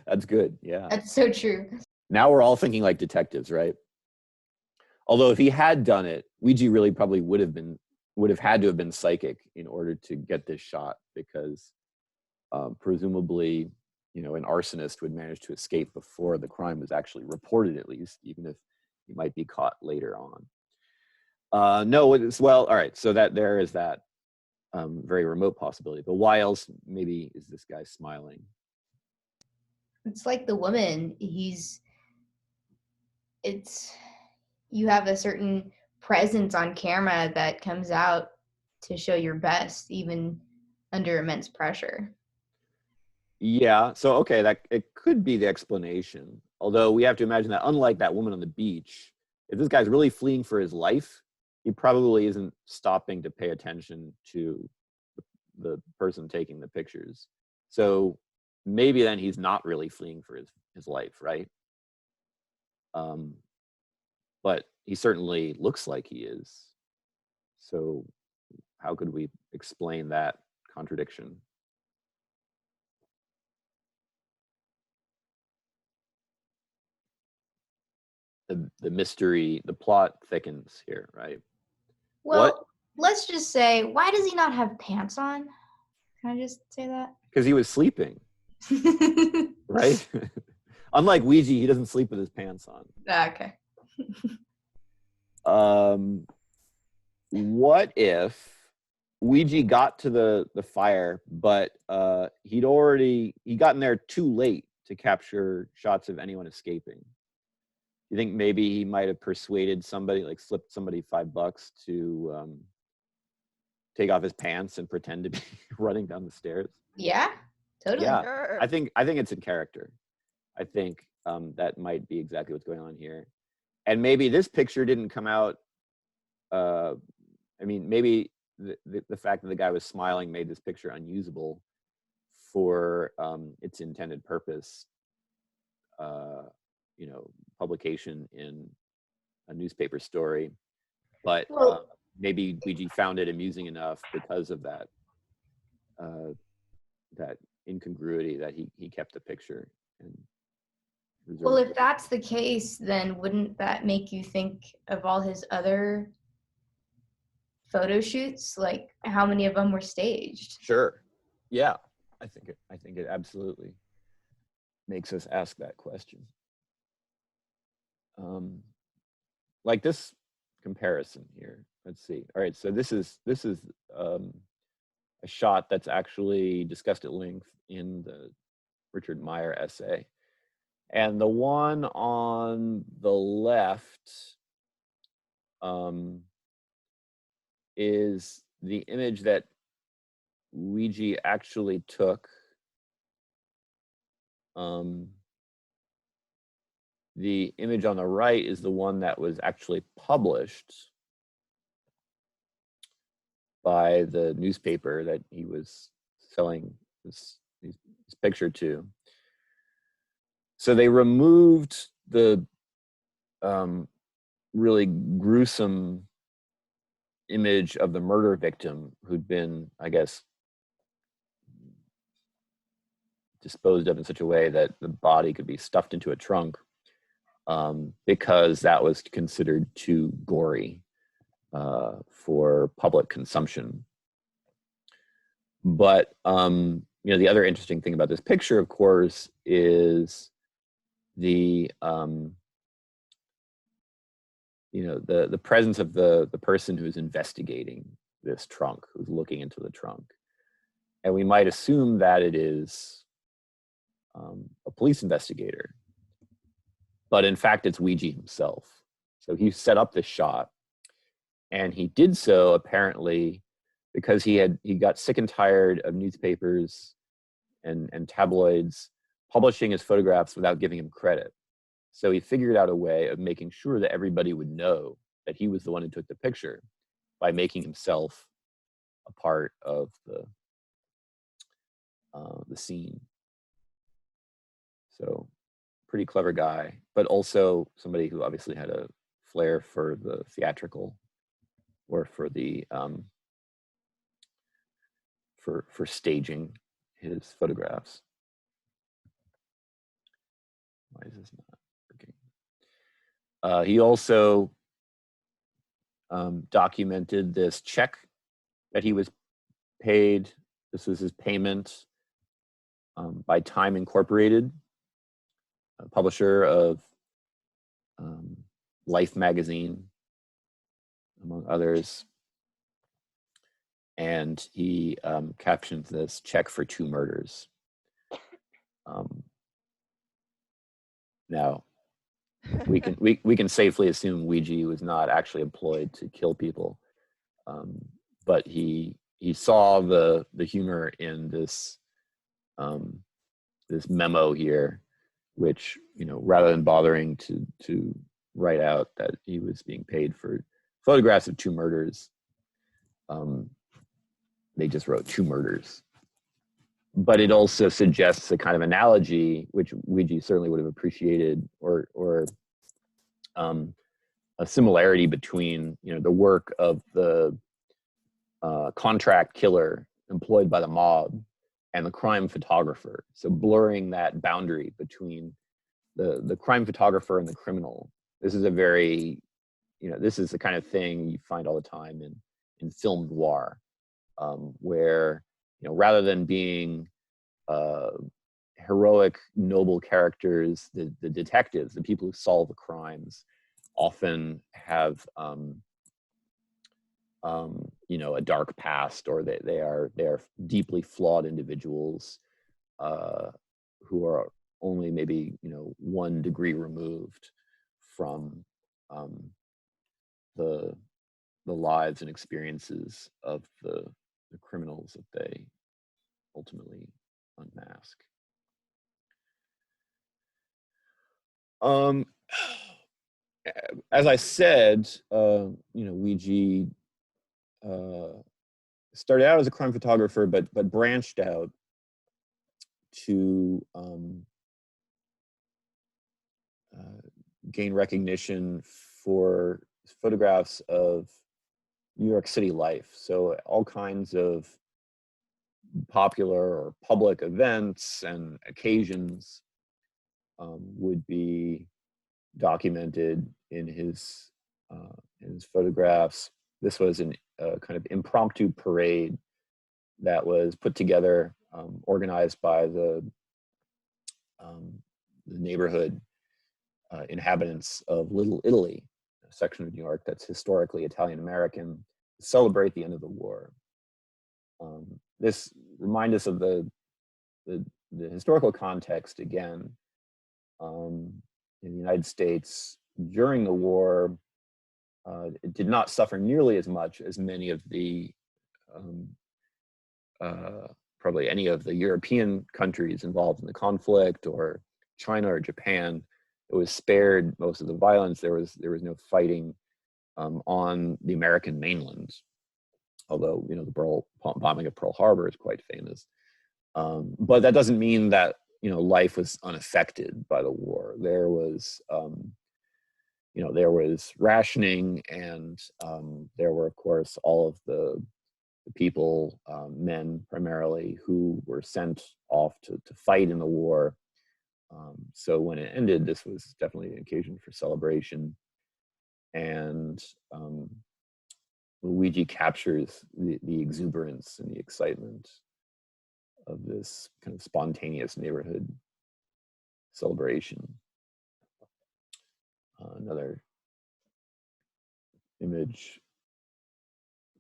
That's good. Yeah. That's so true. Now we're all thinking like detectives, right? Although if he had done it, Weegee really probably would have had to have been psychic in order to get this shot, because presumably, an arsonist would manage to escape before the crime was actually reported, at least, even if he might be caught later on. No, it's, well, all right. So that there is that very remote possibility. But why else maybe is this guy smiling? It's like the woman. You have a certain presence on camera that comes out to show your best, even under immense pressure. Yeah. So, okay, that it could be the explanation. Although we have to imagine that, unlike that woman on the beach, if this guy's really fleeing for his life, he probably isn't stopping to pay attention to the person taking the pictures. So maybe then he's not really fleeing for his life, right? But he certainly looks like he is. So how could we explain that contradiction? The mystery, the plot thickens here, right? Well, let's just say, why does he not have pants on? Can I just say that? Because he was sleeping, right? Unlike Weegee, he doesn't sleep with his pants on. Okay. What if Weegee got to the fire, but he'd gotten there too late to capture shots of anyone escaping? You think maybe he might have persuaded somebody, like slipped somebody $5 to take off his pants and pretend to be running down the stairs? Yeah, totally. Yeah, Sure. I think it's in character. I think that might be exactly what's going on here. And maybe this picture didn't come out. Maybe the fact that the guy was smiling made this picture unusable for its intended purpose. Publication in a newspaper story, but maybe Weegee found it amusing enough because of that that incongruity that he kept the picture. And well, if that's the case, then wouldn't that make you think of all his other photo shoots? Like, how many of them were staged? Sure. Yeah, I think it absolutely makes us ask that question. Like this comparison here. Let's see. All right, so this is a shot that's actually discussed at length in the Richard Meyer essay. And the one on the left is the image that Weegee actually took. The image on the right is the one that was actually published by the newspaper that he was selling this picture to. So they removed the really gruesome image of the murder victim who'd been, I guess, disposed of in such a way that the body could be stuffed into a trunk, because that was considered too gory for public consumption. But the other interesting thing about this picture, of course, is the the presence of the person who's investigating this trunk, who's looking into the trunk. And we might assume that it is a police investigator, but in fact it's Weegee himself. So he set up this shot, and he did so apparently because he got sick and tired of newspapers and tabloids publishing his photographs without giving him credit. So he figured out a way of making sure that everybody would know that he was the one who took the picture by making himself a part of the scene. So pretty clever guy, but also somebody who obviously had a flair for the theatrical, or for the for staging his photographs. Why is this not working? He also documented this check that he was paid. This was his payment by Time Incorporated, a publisher of Life magazine, among others. And he captioned this check for 2 murders. Now, we can safely assume Weegee was not actually employed to kill people, but he saw the humor in this this memo here, which, you know, rather than bothering to write out that he was being paid for photographs of 2 murders, they just wrote 2 murders. But it also suggests a kind of analogy, which Weegee certainly would have appreciated, or a similarity between, you know, the work of the contract killer employed by the mob and the crime photographer. So blurring that boundary between the crime photographer and the criminal. This is a very, you know, this is the kind of thing you find all the time in film noir, where, you know, rather than being heroic, noble characters, the detectives, the people who solve the crimes, often have you know, a dark past, or they are deeply flawed individuals who are only maybe, you know, 1 degree removed from the lives and experiences of the criminals that they ultimately unmask. As I said, you know, Weegee started out as a crime photographer, but branched out to gain recognition for photographs of New York City life. So all kinds of popular or public events and occasions would be documented in his photographs. This was a kind of impromptu parade that was put together, organized by the neighborhood inhabitants of Little Italy, a section of New York that's historically Italian American, to celebrate the end of the war. This reminds us of the historical context again. In the United States during the war, it did not suffer nearly as much as many of the probably any of the European countries involved in the conflict, or China or Japan. It was spared most of the violence. There was no fighting on the American mainland, although, you know, the bombing of Pearl Harbor is quite famous. But that doesn't mean that, you know, life was unaffected by the war. There was you know, there was rationing, and there were, of course, all of the people, men primarily, who were sent off to fight in the war. So when it ended, this was definitely an occasion for celebration. And Weegee captures the exuberance and the excitement of this kind of spontaneous neighborhood celebration. Another image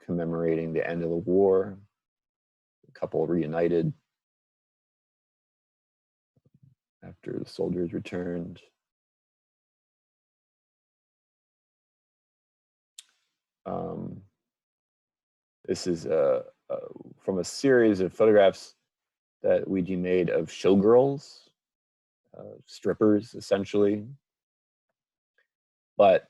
commemorating the end of the war, a couple reunited after the soldiers returned. This is from a series of photographs that Weegee made of showgirls, strippers, essentially. But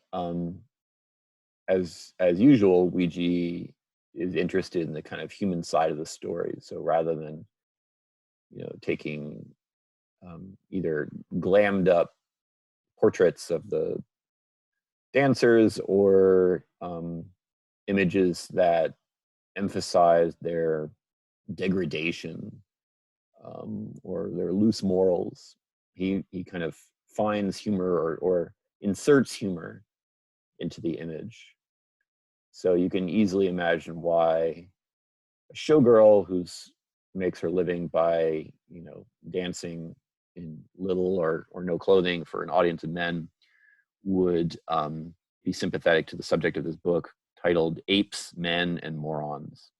as usual, Weegee is interested in the kind of human side of the story. So rather than, taking either glammed up portraits of the dancers or images that emphasize their degradation or their loose morals, he kind of finds humor or inserts humor into the image. So you can easily imagine why a showgirl who's makes her living by dancing in little or no clothing for an audience of men would be sympathetic to the subject of this book titled Apes, Men, and Morons.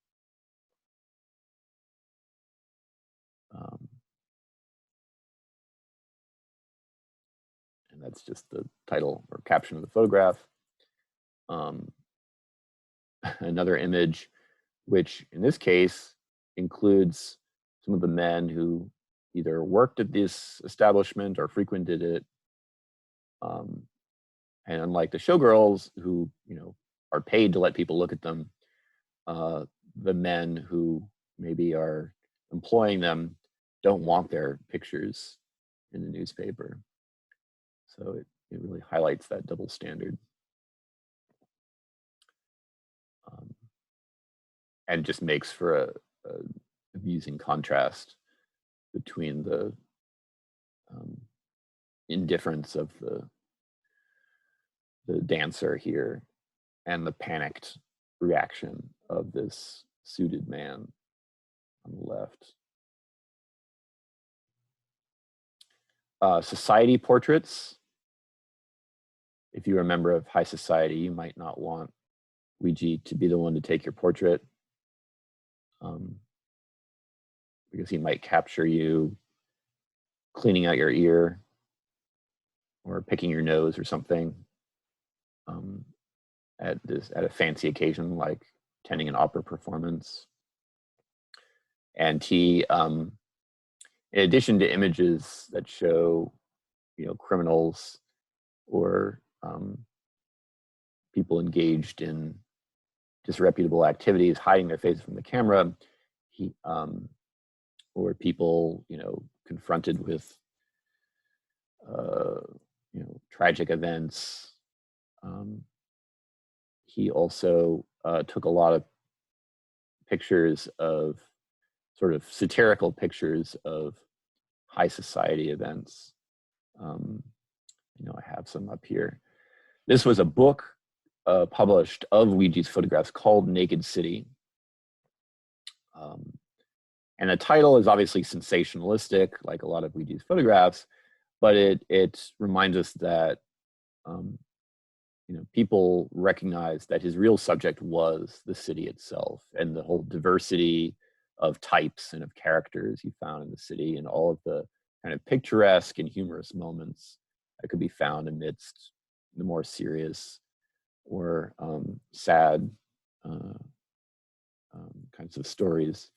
And that's just the title or caption of the photograph. Another image, which in this case includes some of the men who either worked at this establishment or frequented it. And unlike the showgirls who, are paid to let people look at them, the men who maybe are employing them don't want their pictures in the newspaper. So it really highlights that double standard. And just makes for a amusing contrast between the indifference of the dancer here and the panicked reaction of this suited man on the left. Society portraits. If you're a member of high society, you might not want Weegee to be the one to take your portrait, because he might capture you cleaning out your ear or picking your nose or something at a fancy occasion like attending an opera performance. And he, in addition to images that show, criminals or people engaged in disreputable activities, hiding their faces from the camera, he or people, confronted with tragic events. He also took a lot of pictures of sort of satirical pictures of high society events. I have some up here. This was a book published of Weegee's photographs called Naked City. And the title is obviously sensationalistic, like a lot of Weegee's photographs, but it reminds us that people recognize that his real subject was the city itself and the whole diversity of types and of characters he found in the city and all of the kind of picturesque and humorous moments that could be found amidst the more serious or sad kinds of stories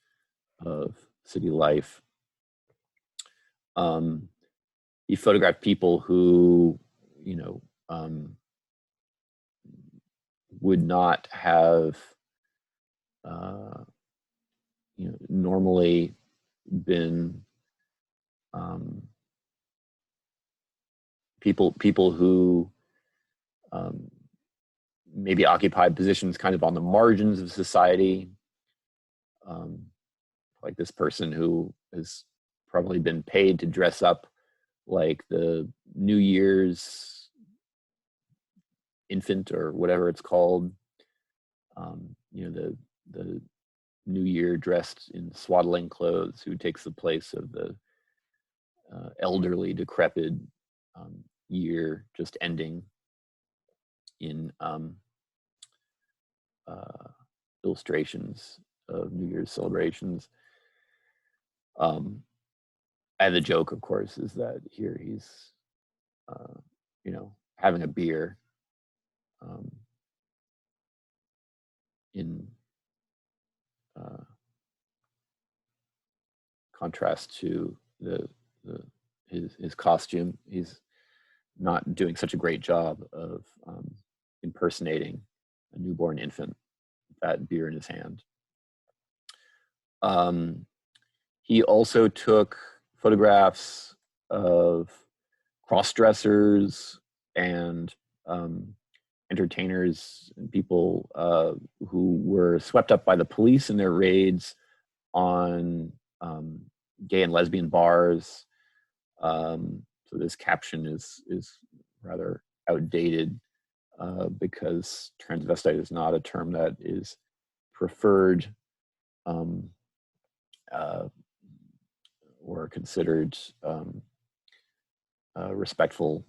of city life. He photographed people who, would not have, normally been people who maybe occupied positions kind of on the margins of society. Like this person who has probably been paid to dress up like the New Year's infant or whatever it's called. The New Year dressed in swaddling clothes who takes the place of the elderly, decrepit year just ending in illustrations of New Year's celebrations. And the joke, of course, is that here he's, having a beer in contrast to his costume. He's not doing such a great job of impersonating a newborn infant with that beer in his hand. He also took photographs of cross-dressers and entertainers and people who were swept up by the police in their raids on gay and lesbian bars. So this caption is rather outdated because transvestite is not a term that is preferred or considered respectful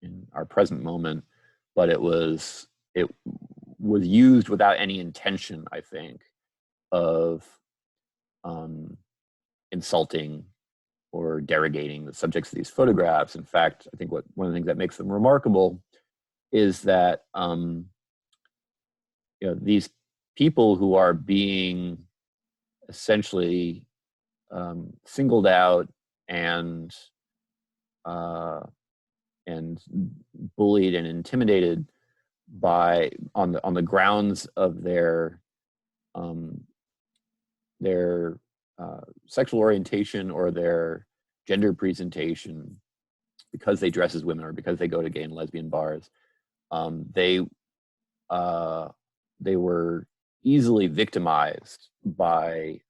in our present moment, but it was used without any intention, I think, of insulting or derogating the subjects of these photographs. In fact, I think one of the things that makes them remarkable is that these people who are being essentially singled out and bullied and intimidated on the grounds of their sexual orientation or their gender presentation, because they dress as women or because they go to gay and lesbian bars. They were easily victimized by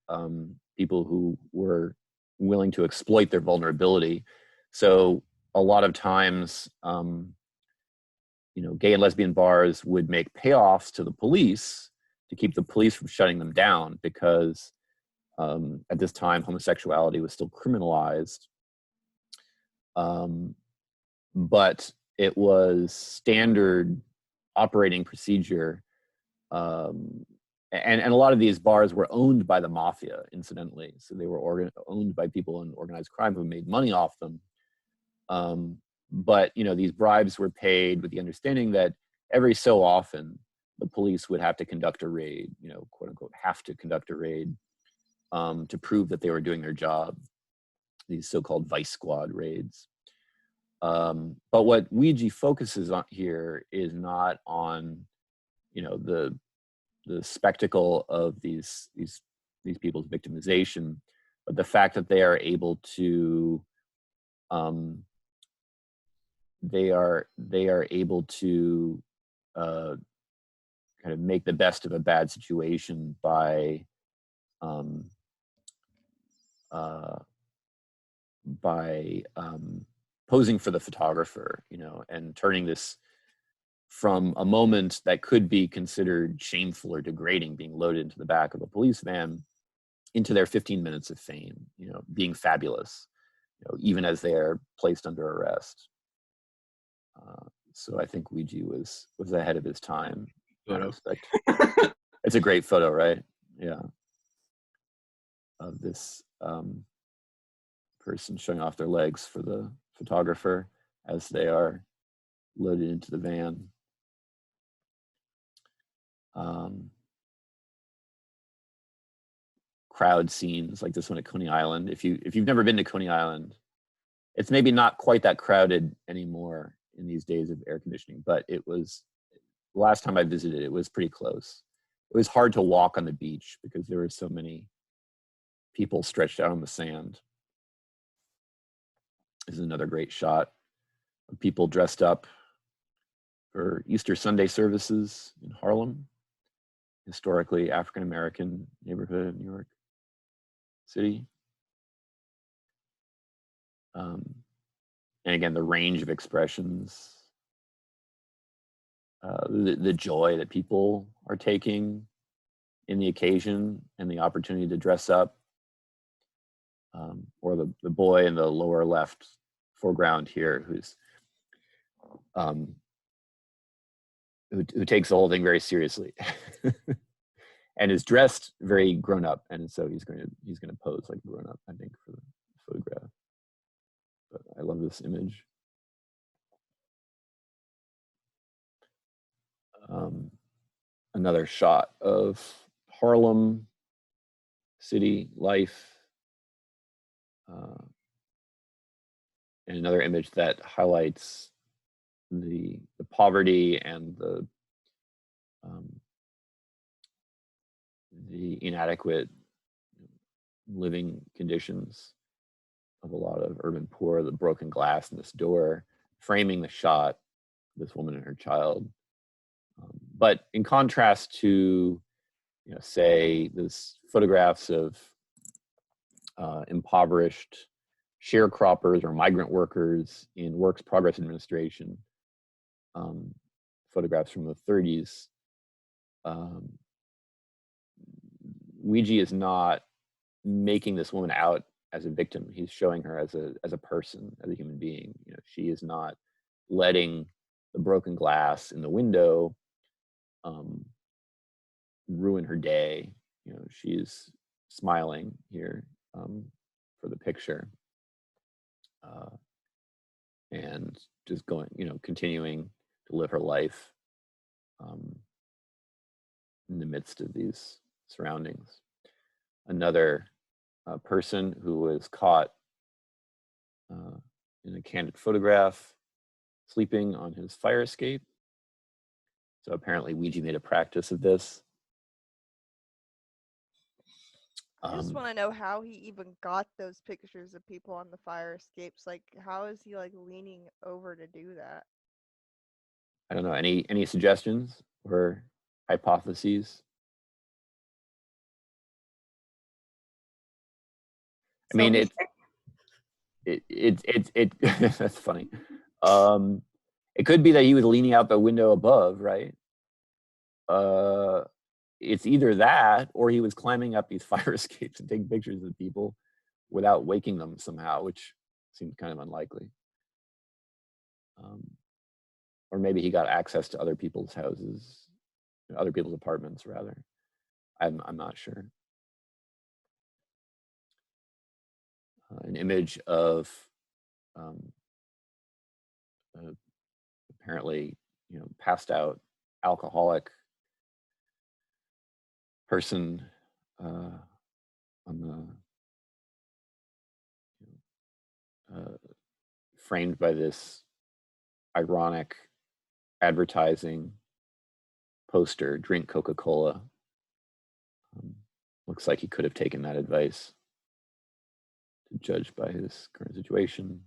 people who were willing to exploit their vulnerability. So a lot of times, gay and lesbian bars would make payoffs to the police to keep the police from shutting them down, because at this time, homosexuality was still criminalized. But it was standard operating procedure. And a lot of these bars were owned by the mafia, incidentally. So they were owned by people in organized crime who made money off them. But these bribes were paid with the understanding that every so often the police would have to conduct a raid, quote unquote, have to conduct a raid to prove that they were doing their job. These so-called vice squad raids. But what Weegee focuses on here is not on, the spectacle of these people's victimization, but the fact that they are able to kind of make the best of a bad situation by posing for the photographer, and turning this from a moment that could be considered shameful or degrading, being loaded into the back of a police van, into their 15 minutes of fame, being fabulous, even as they are placed under arrest. So I think Weegee was ahead of his time in that respect. It's a great photo, right? Yeah. Of this person showing off their legs for the photographer as they are loaded into the van. Crowd scenes like this one at Coney Island. If you've never been to Coney Island, it's maybe not quite that crowded anymore in these days of air conditioning, but it was, last time I visited, it was pretty close. It was hard to walk on the beach because there were so many people stretched out on the sand. This is another great shot of people dressed up for Easter Sunday services in Harlem, historically African-American neighborhood of New York City. And again, the range of expressions, the joy that people are taking in the occasion and the opportunity to dress up, or the boy in the lower left foreground here who's who takes the whole thing very seriously and is dressed very grown up, and so he's going to pose like grown up, I think, for the photograph. But I love this image. Another shot of Harlem city life. And another image that highlights the poverty and the inadequate living conditions of a lot of urban poor, the broken glass in this door, framing the shot, this woman and her child. But in contrast to, say, this photographs of impoverished sharecroppers or migrant workers in Works Progress Administration, photographs from the 30s, Weegee is not making this woman out as a victim. He's showing her as a person, as a human being. She is not letting the broken glass in the window ruin her day. She's smiling here for the picture, and just going, continuing to live her life in the midst of these surroundings. Another person who was caught in a candid photograph sleeping on his fire escape. So apparently Weegee made a practice of this. I just want to know how he even got those pictures of people on the fire escapes. Like, how is he like leaning over to do that? I don't know. Any suggestions or hypotheses? I mean, it that's funny. It could be that he was leaning out the window above, right? It's either that or he was climbing up these fire escapes and taking pictures of people without waking them somehow, which seems kind of unlikely. Or maybe he got access to other people's houses, other people's apartments, rather. I'm not sure. An image of apparently, passed out alcoholic person on the framed by this ironic advertising poster, drink Coca-Cola. Looks like he could have taken that advice, to judge by his current situation.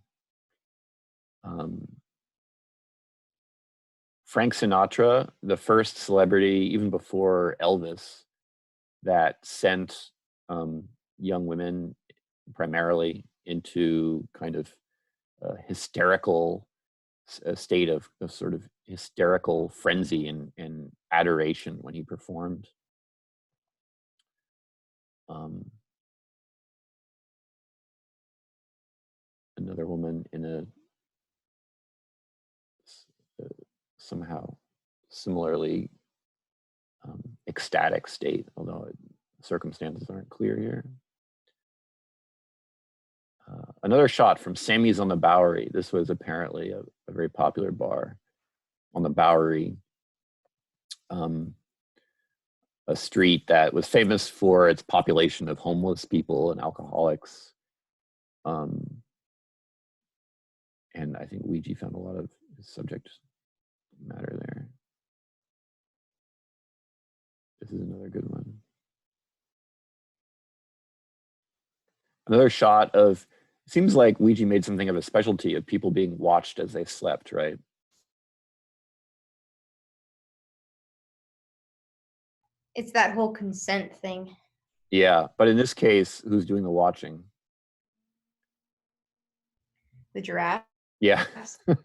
Frank Sinatra, the first celebrity, even before Elvis, that sent young women primarily into kind of a hysterical state of sort of hysterical frenzy and adoration when he performed. Another woman in a somehow similarly ecstatic state, although circumstances aren't clear here. Another shot from Sammy's on the Bowery. This was apparently a very popular bar on the Bowery, a street that was famous for its population of homeless people and alcoholics. And I think Weegee found a lot of his subject matter there. This is another good one. Another shot of, it seems like Weegee made something of a specialty of people being watched as they slept, right? It's that whole consent thing. Yeah, but in this case, who's doing the watching? The giraffe. Yeah. All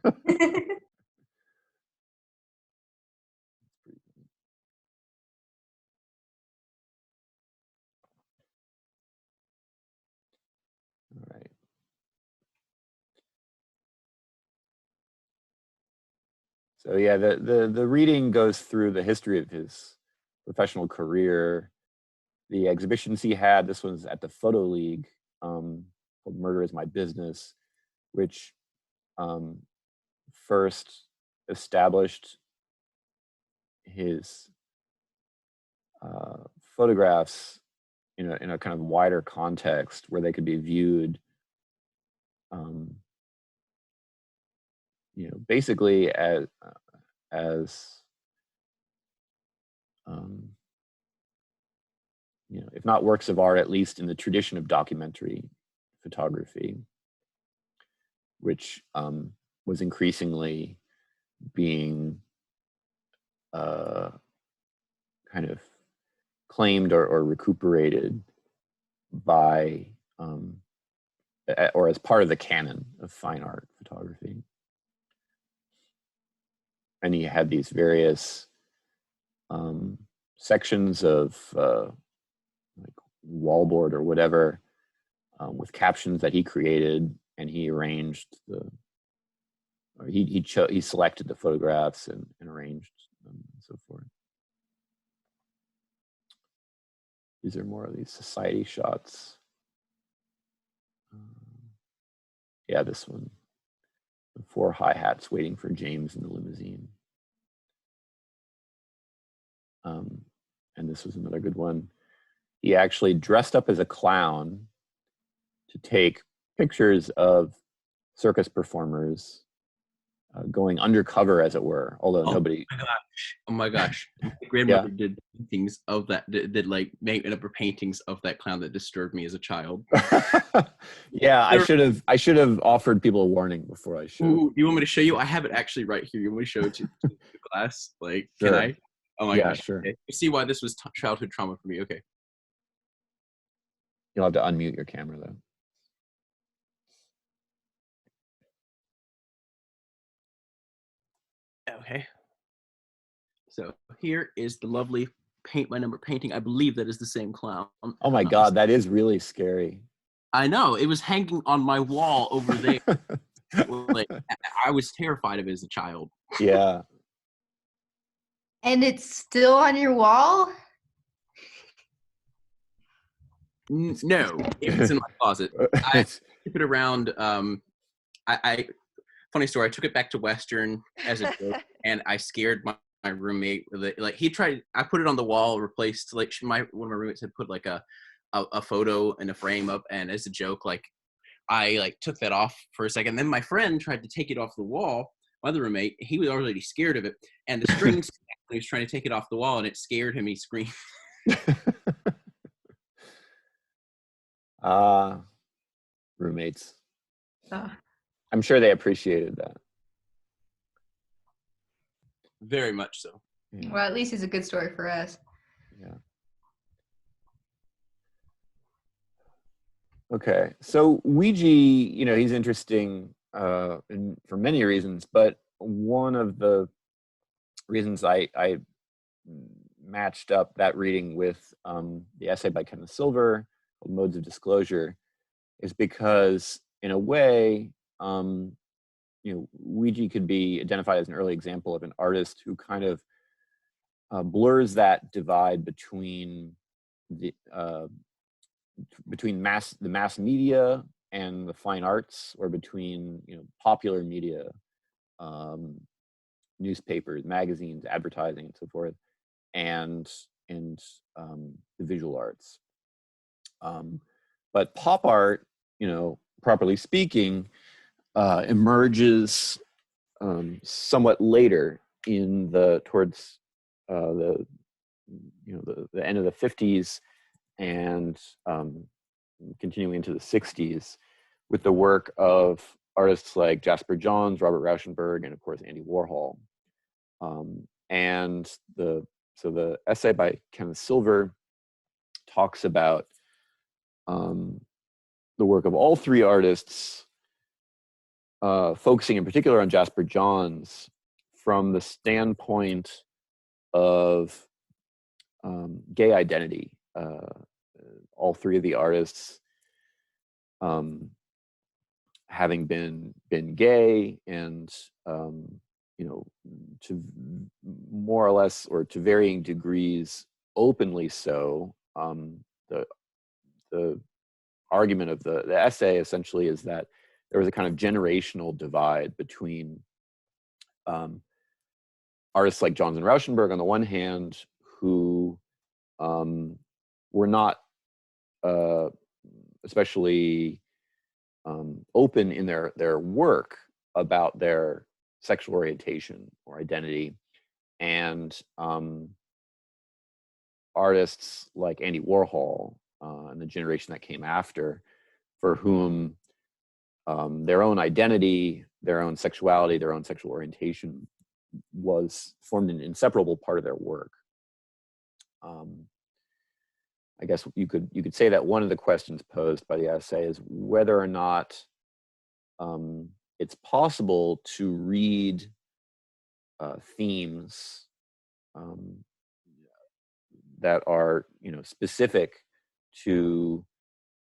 right. So yeah, the reading goes through the history of his professional career, the exhibitions he had. This one's at the Photo League, called Murder is My Business, which first established his photographs in a kind of wider context where they could be viewed, basically as if not works of art, at least in the tradition of documentary photography, which was increasingly being kind of claimed or recuperated by or as part of the canon of fine art photography. And he had these various sections of like wallboard or whatever with captions that he created, and he arranged he selected the photographs and arranged them and so forth. These are more of these society shots. Yeah, this one. The 4 hi-hats waiting for James in the limousine. And this was another good one. He actually dressed up as a clown to take pictures of circus performers going undercover, as it were, although nobody. Oh my gosh! My grandmother did paintings of that. Did like made up paintings of that clown that disturbed me as a child. Yeah, I should have offered people a warning before I showed. Ooh, you want me to show you? I have it actually right here. You want me to show it to the class? Like, sure. Can I? Oh my gosh! Sure. Okay. You see why this was childhood trauma for me? Okay. You'll have to unmute your camera though. Okay. So here is the lovely paint by number painting. I believe that is the same clown. Oh my God, that is really scary. I know. It was hanging on my wall over there. Like, I was terrified of it as a child. Yeah. And it's still on your wall? No, it's in my closet. I took it around. Funny story. I took it back to Western as a joke, and I scared my roommate with it. Like I put it on the wall, replaced like one of my roommates had put like a photo in a frame up, and as a joke, like I like took that off for a second. Then my friend tried to take it off the wall. My other roommate, he was already scared of it, and the string snapped when he was trying to take it off the wall, and it scared him. He screamed. Roommates. I'm sure they appreciated that. Very much so. Yeah. Well, at least it's a good story for us. Yeah. Okay, so Weegee, he's interesting for many reasons, but one of the reasons I matched up that reading with the essay by Kenneth Silver called Modes of Disclosure is because, in a way, Weegee could be identified as an early example of an artist who kind of blurs that divide between the mass media and the fine arts, or between popular media, newspapers, magazines, advertising, and so forth, and the visual arts. But pop art, properly speaking, emerges somewhat later towards the end of the 50s and continuing into the 60s with the work of artists like Jasper Johns, Robert Rauschenberg, and of course Andy Warhol. And the essay by Kenneth Silver talks about the work of all 3 artists, focusing in particular on Jasper Johns from the standpoint of gay identity. All 3 of the artists having been gay, and to more or less, or to varying degrees, openly so. The argument of the essay essentially is that there was a kind of generational divide between artists like Johns and Rauschenberg on the one hand, who were not especially open in their work about their sexual orientation or identity, and artists like Andy Warhol and the generation that came after, for whom their own identity, their own sexuality, their own sexual orientation formed an inseparable part of their work. I guess you could say that one of the questions posed by the essay is whether or not it's possible to read themes that are, specific to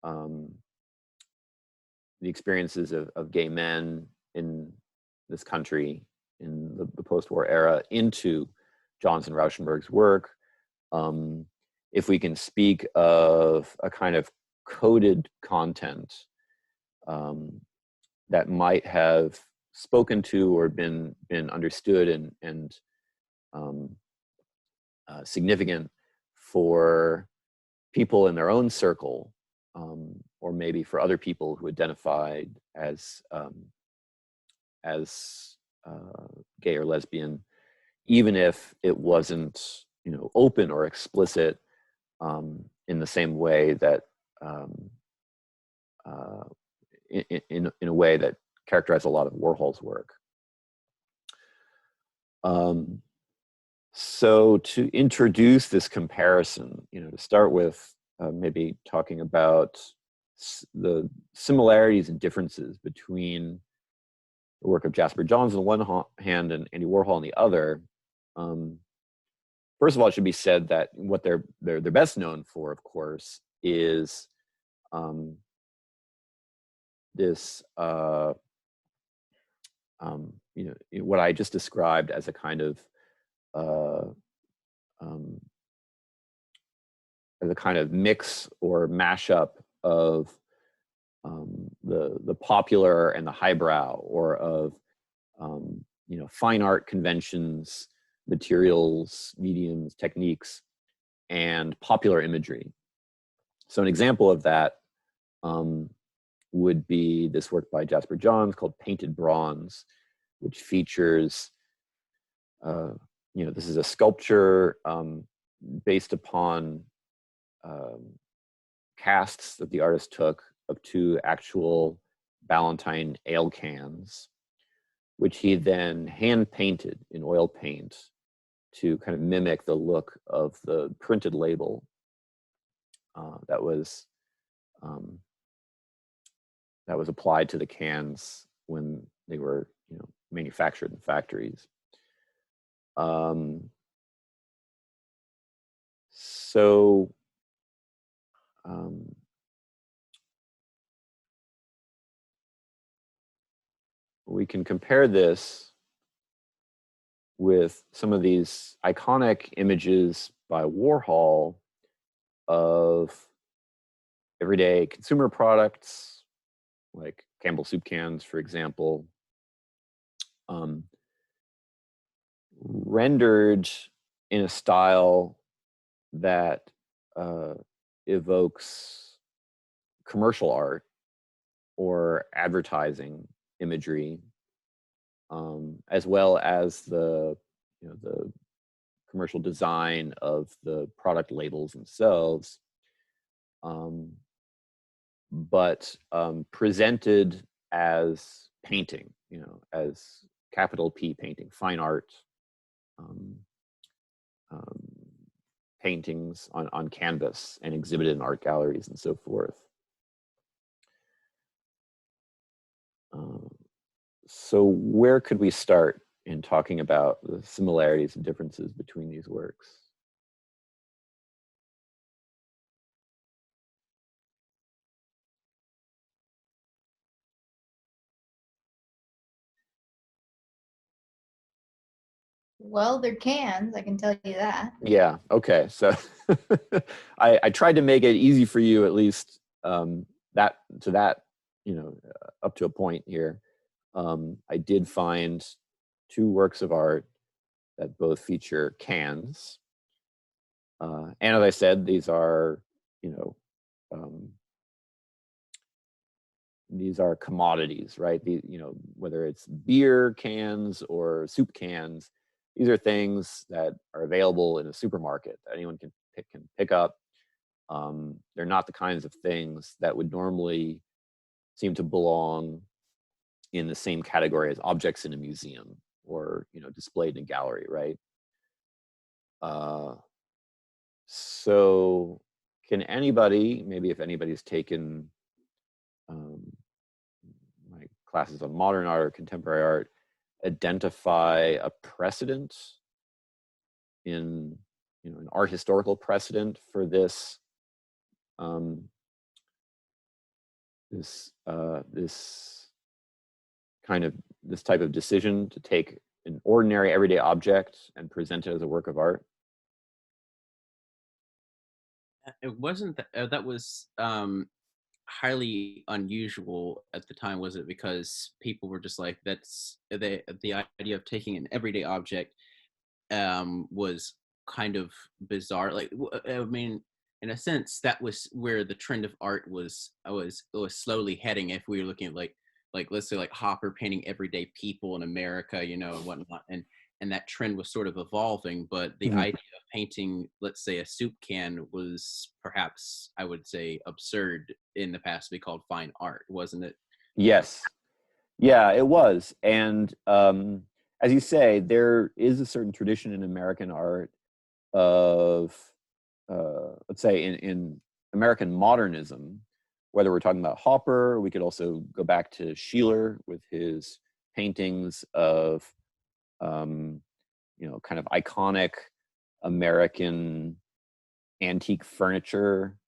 the experiences of gay men in this country in the post-war era into Johns and Rauschenberg's work. If we can speak of a kind of coded content that might have spoken to or been understood and significant for people in their own circle, or maybe for other people who identified as gay or lesbian, even if it wasn't, open or explicit in the same way that in a way that characterized a lot of Warhol's work. So to introduce this comparison, to start with, maybe talking about the similarities and differences between the work of Jasper Johns on the one hand and Andy Warhol on the other. First of all, it should be said that what they're best known for, of course, is this what I just described as a kind of mix or mashup of the popular and the highbrow, or of fine art conventions, materials, mediums, techniques, and popular imagery. So an example of that would be this work by Jasper Johns called Painted Bronze, which features, this is a sculpture based upon casts that the artist took of two actual Ballantine ale cans, which he then hand painted in oil paint to kind of mimic the look of the printed label that was applied to the cans when they were, manufactured in factories. We can compare this with some of these iconic images by Warhol of everyday consumer products, like Campbell soup cans, for example, rendered in a style that evokes commercial art or advertising imagery, as well as the commercial design of the product labels themselves, but presented as painting, as capital P painting, fine art, paintings on canvas and exhibited in art galleries and so forth. So where could we start in talking about the similarities and differences between these works? Well, they're cans, I can tell you that. Yeah, okay. So I tried to make it easy for you, at least up to a point here. I did find two works of art that both feature cans. And as I said, these are, these are commodities, right? Whether it's beer cans or soup cans, these are things that are available in a supermarket that anyone can pick up. They're not the kinds of things that would normally seem to belong in the same category as objects in a museum or displayed in a gallery, right? So can anybody, maybe if anybody's taken my classes on modern art or contemporary art, identify a precedent in an art historical precedent for this this type of decision to take an ordinary everyday object and present it as a work of art? It wasn't that was highly unusual at the time, was it? Because people were just like, that's the idea of taking an everyday object was kind of bizarre. Like, I mean, in a sense, that was where the trend of art was slowly heading. If we were looking at like let's say like Hopper painting everyday people in America, and whatnot, and that trend was sort of evolving. But the idea of painting, let's say, a soup can was perhaps, I would say, absurd in the past to be called fine art, wasn't it? Yes. Yeah, it was. And as you say, there is a certain tradition in American art of, let's say, in American modernism, whether we're talking about Hopper, we could also go back to Sheeler with his paintings of, kind of iconic American antique furniture,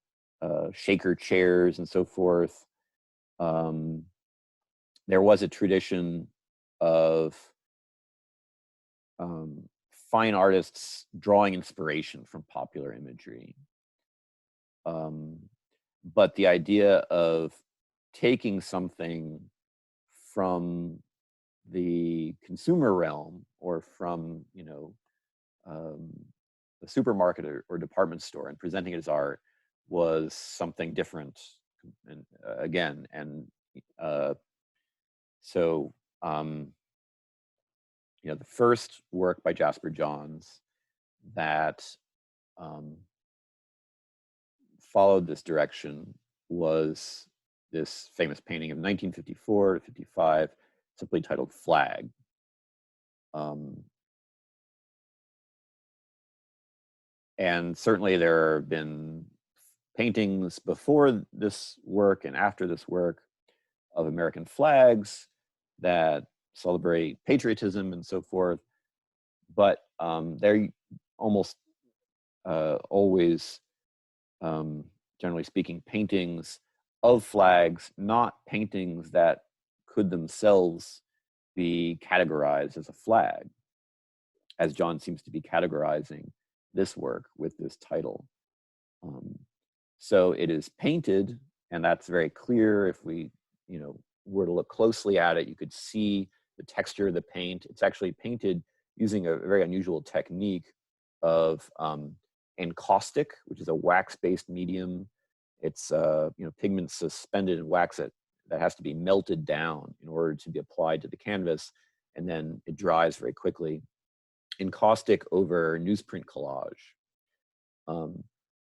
shaker chairs, and so forth. There was a tradition of fine artists drawing inspiration from popular imagery. But the idea of taking something from the consumer realm or from, the supermarket or department store and presenting it as art was something different. And again, and so, the first work by Jasper Johns that followed this direction was this famous painting of 1954 to 55, simply titled Flag. And certainly there have been paintings before this work and after this work of American flags that celebrate patriotism and so forth, but they're almost always, generally speaking, paintings of flags, not paintings that could themselves be categorized as a flag, as John seems to be categorizing this work with this title. So it is painted, and that's very clear. If we, were to look closely at it, you could see the texture of the paint. It's actually painted using a very unusual technique of encaustic, which is a wax-based medium. It's pigment suspended in wax that has to be melted down in order to be applied to the canvas, and then it dries very quickly. Encaustic over newsprint collage.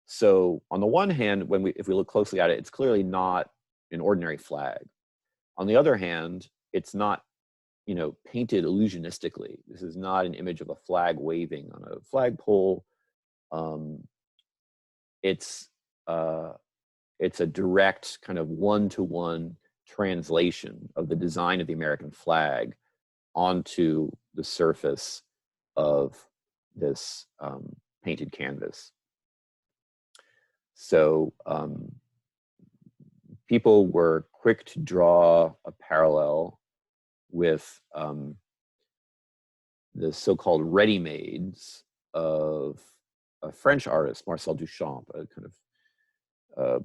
So on the one hand, if we look closely at it, it's clearly not an ordinary flag. On the other hand, it's not, painted illusionistically. This is not an image of a flag waving on a flagpole. It's a direct kind of one-to-one translation of the design of the American flag onto the surface of this painted canvas. So people were quick to draw a parallel with the so-called ready-mades of a French artist, Marcel Duchamp, a kind of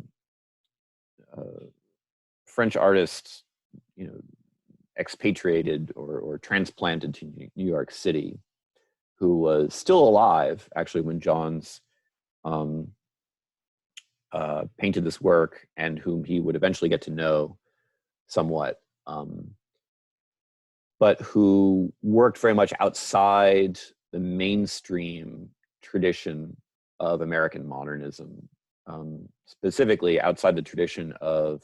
French artist, expatriated or transplanted to New York City, who was still alive actually when Johns painted this work and whom he would eventually get to know somewhat, but who worked very much outside the mainstream tradition of American modernism, specifically outside the tradition of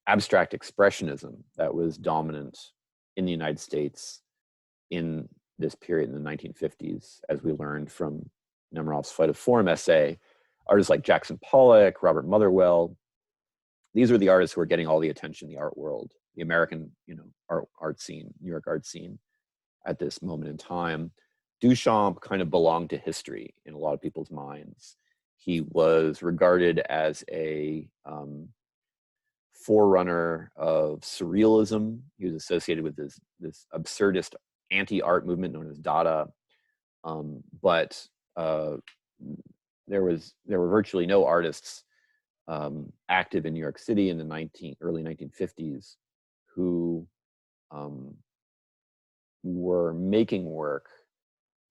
abstract expressionism that was dominant in the United States in this period in the 1950s, as we learned from Nemiroff's Flight of Form essay. Artists like Jackson Pollock, Robert Motherwell, these are the artists who are getting all the attention in the art world, the American, art scene, New York art scene at this moment in time. Duchamp kind of belonged to history in a lot of people's minds. He was regarded as a forerunner of surrealism. He was associated with this absurdist anti-art movement known as Dada. But there were virtually no artists active in New York City in the early 1950s who were making work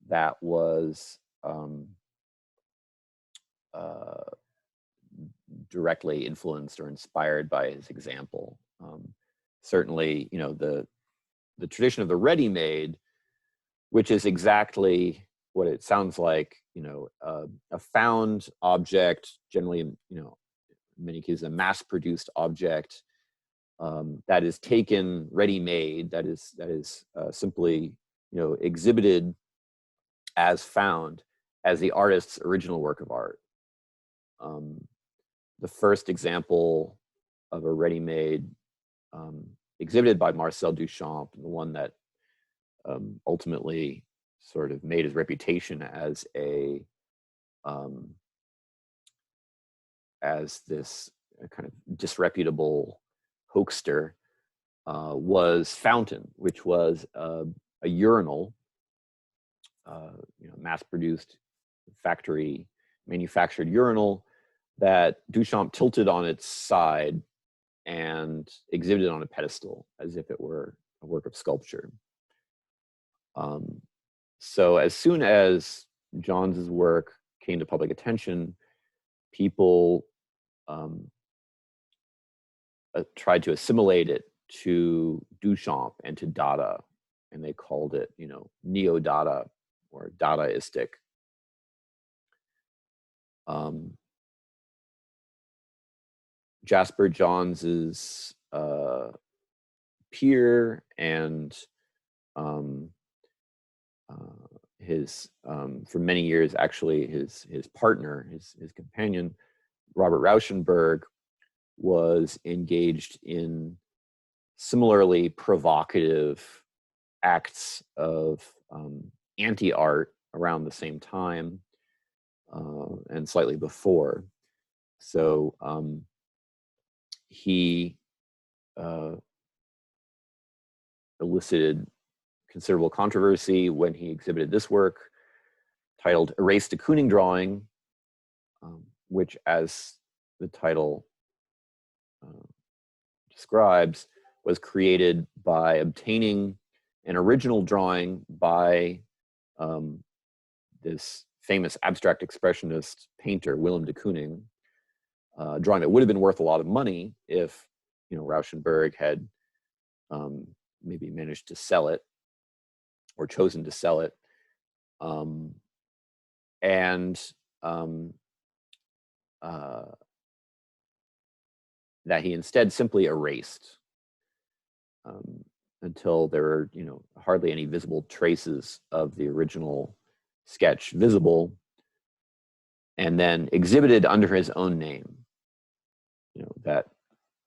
that was directly influenced or inspired by his example. Certainly, the tradition of the ready-made, which is exactly what it sounds like, a found object, generally, in many cases, a mass-produced object that is taken ready-made, that is simply, exhibited as found as the artist's original work of art. The first example of a ready-made exhibited by Marcel Duchamp, the one that ultimately sort of made his reputation as this kind of disreputable hoaxer, was Fountain, which was a urinal, mass-produced, factory manufactured urinal that Duchamp tilted on its side and exhibited on a pedestal as if it were a work of sculpture. So as soon as Johns's work came to public attention, people tried to assimilate it to Duchamp and to Dada, and they called it, neo-Dada or Dadaistic. Jasper Johns's peer and his for many years actually his partner, his companion, Robert Rauschenberg, was engaged in similarly provocative acts of anti-art around the same time and slightly before. So he elicited considerable controversy when he exhibited this work titled Erase de Kooning Drawing, which, as the title describes, was created by obtaining an original drawing by this famous abstract expressionist painter, Willem de Kooning, a drawing that would have been worth a lot of money if Rauschenberg had maybe managed to sell it or chosen to sell it, that he instead simply erased until there were hardly any visible traces of the original sketch visible, and then exhibited under his own name. That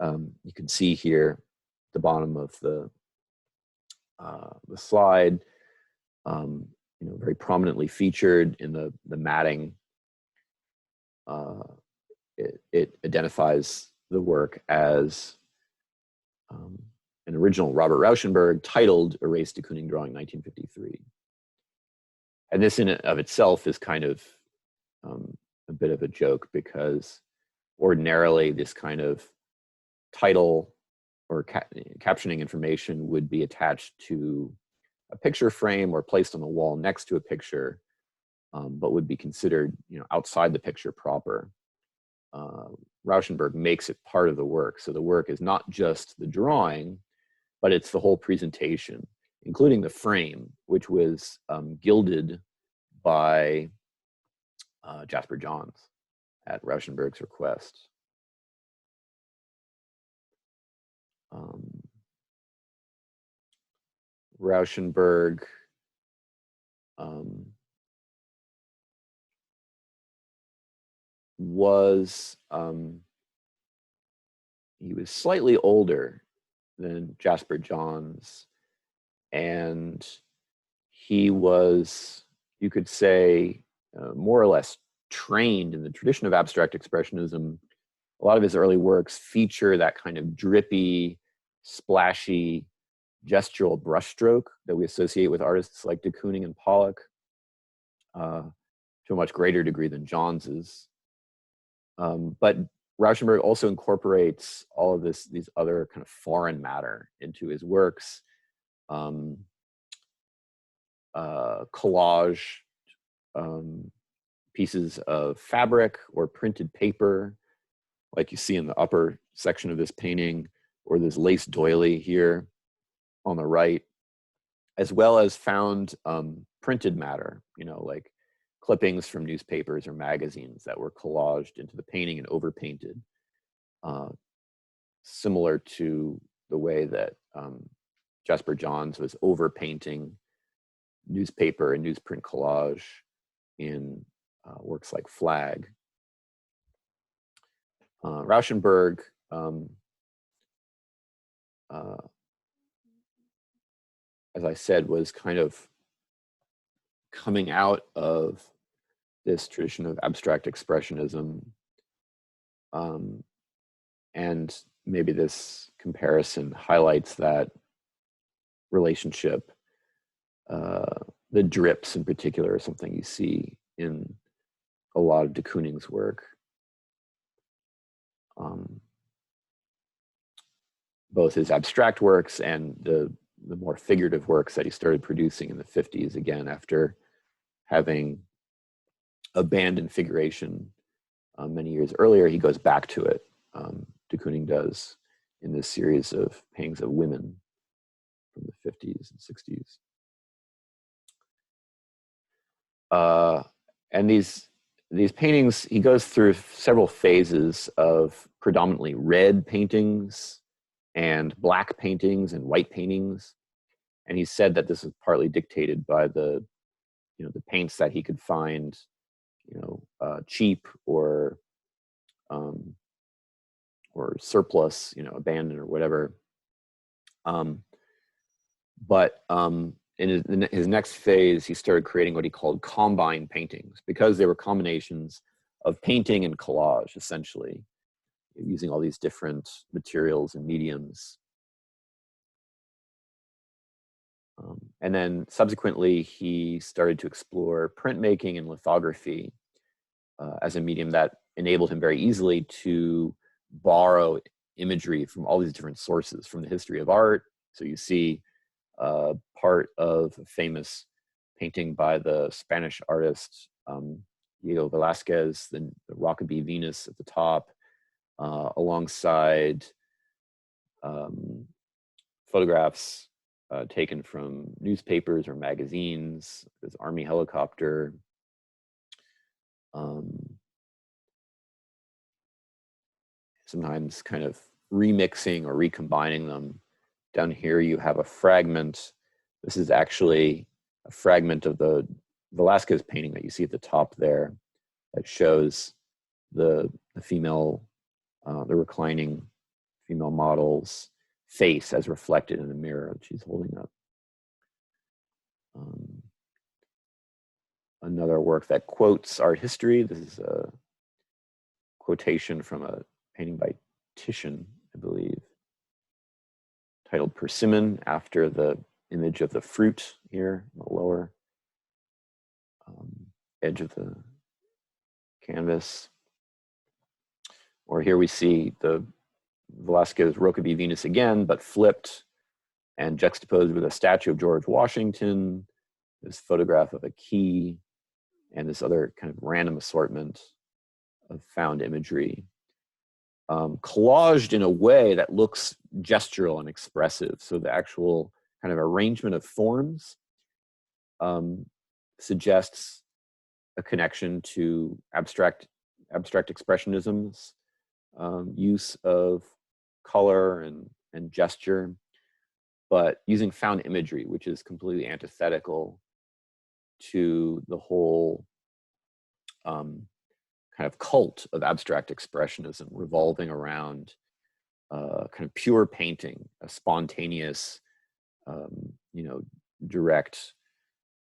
you can see here at the bottom of the slide, very prominently featured in the matting. It identifies the work as an original Robert Rauschenberg titled Erase de Kooning Drawing 1953. And this in and of itself is kind of a bit of a joke, because ordinarily this kind of title or captioning information would be attached to a picture frame or placed on the wall next to a picture. but would be considered, outside the picture proper. Rauschenberg makes it part of the work. So the work is not just the drawing, but it's the whole presentation, including the frame, which was gilded by Jasper Johns at Rauschenberg's request. Rauschenberg was he was slightly older than Jasper Johns, and he was, you could say, more or less trained in the tradition of abstract expressionism. A lot of his early works feature that kind of drippy, splashy, gestural brushstroke that we associate with artists like de Kooning and Pollock, to a much greater degree than Johns's. But Rauschenberg also incorporates all of these other kind of foreign matter into his works. Collage pieces of fabric or printed paper, like you see in the upper section of this painting, or this lace doily here on the right, as well as found printed matter, like clippings from newspapers or magazines that were collaged into the painting and overpainted, similar to the way that Jasper Johns was overpainting newspaper and newsprint collage in works like Flag. Rauschenberg as I said, was kind of coming out of this tradition of abstract expressionism. And maybe this comparison highlights that relationship. The drips in particular are something you see in a lot of de Kooning's work. Both his abstract works and the more figurative works that he started producing in the 50s, again, after having abandoned figuration many years earlier, he goes back to it. De Kooning does in this series of paintings of women from the 50s and 60s. And these paintings, he goes through several phases of predominantly red paintings and black paintings and white paintings. And he said that this is partly dictated by the paints that he could find, cheap or surplus, abandoned or whatever. But in his next phase, he started creating what he called combine paintings, because they were combinations of painting and collage, essentially, using all these different materials and mediums. And then subsequently, he started to explore printmaking and lithography as a medium that enabled him very easily to borrow imagery from all these different sources from the history of art. So you see part of a famous painting by the Spanish artist Diego Velázquez, the Rockaby Venus at the top, alongside photographs taken from newspapers or magazines, this army helicopter. Sometimes kind of remixing or recombining them. Down here you have a fragment. This is actually a fragment of the Velázquez painting that you see at the top there, that shows the female, the reclining female model's face as reflected in a mirror that she's holding up. Another work that quotes art history. This is a quotation from a painting by Titian, I believe, titled Persimmon, after the image of the fruit here in the lower edge of the canvas. Or here we see the Velázquez Rockaby Venus again, but flipped and juxtaposed with a statue of George Washington, this photograph of a key, and this other kind of random assortment of found imagery, collaged in a way that looks gestural and expressive. So the actual kind of arrangement of forms suggests a connection to abstract expressionism's use of color and gesture, but using found imagery, which is completely antithetical to the whole kind of cult of abstract expressionism revolving around kind of pure painting, a spontaneous, direct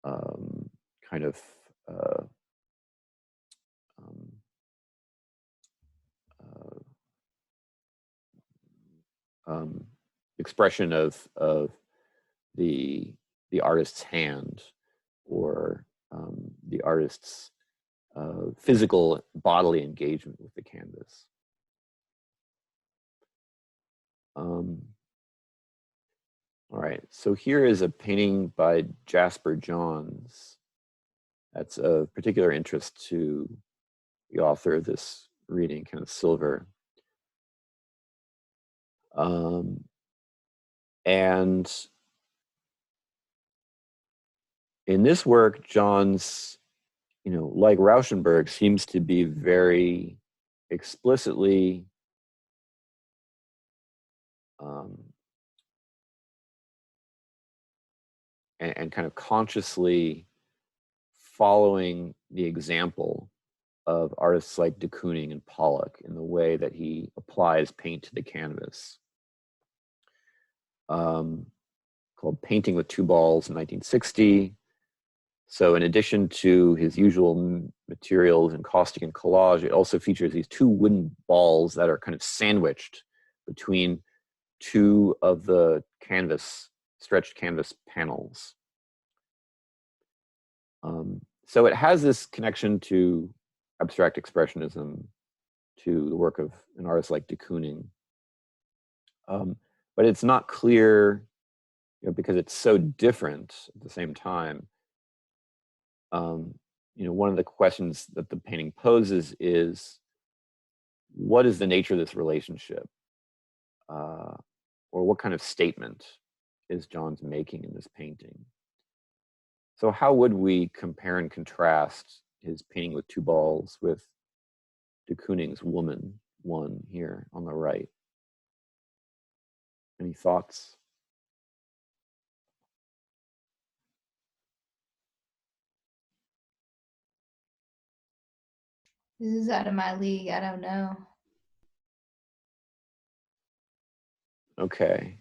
kind of expression of the artist's hand, or the artist's physical bodily engagement with the canvas. All right, so here is a painting by Jasper Johns that's of particular interest to the author of this reading, Kenneth Silver. And in this work, Johns, like Rauschenberg, seems to be very explicitly and kind of consciously following the example of artists like de Kooning and Pollock in the way that he applies paint to the canvas. Called Painting with Two Balls in 1960. So in addition to his usual materials, encaustic and collage, it also features these two wooden balls that are kind of sandwiched between two of the stretched canvas panels. So it has this connection to abstract expressionism, to the work of an artist like de Kooning. But it's not clear, because it's so different at the same time. One of the questions that the painting poses is, what is the nature of this relationship? Or what kind of statement is Johns making in this painting? So how would we compare and contrast his Painting with Two Balls with de Kooning's Woman, one here on the right? Any thoughts? This is out of my league. I don't know. Okay.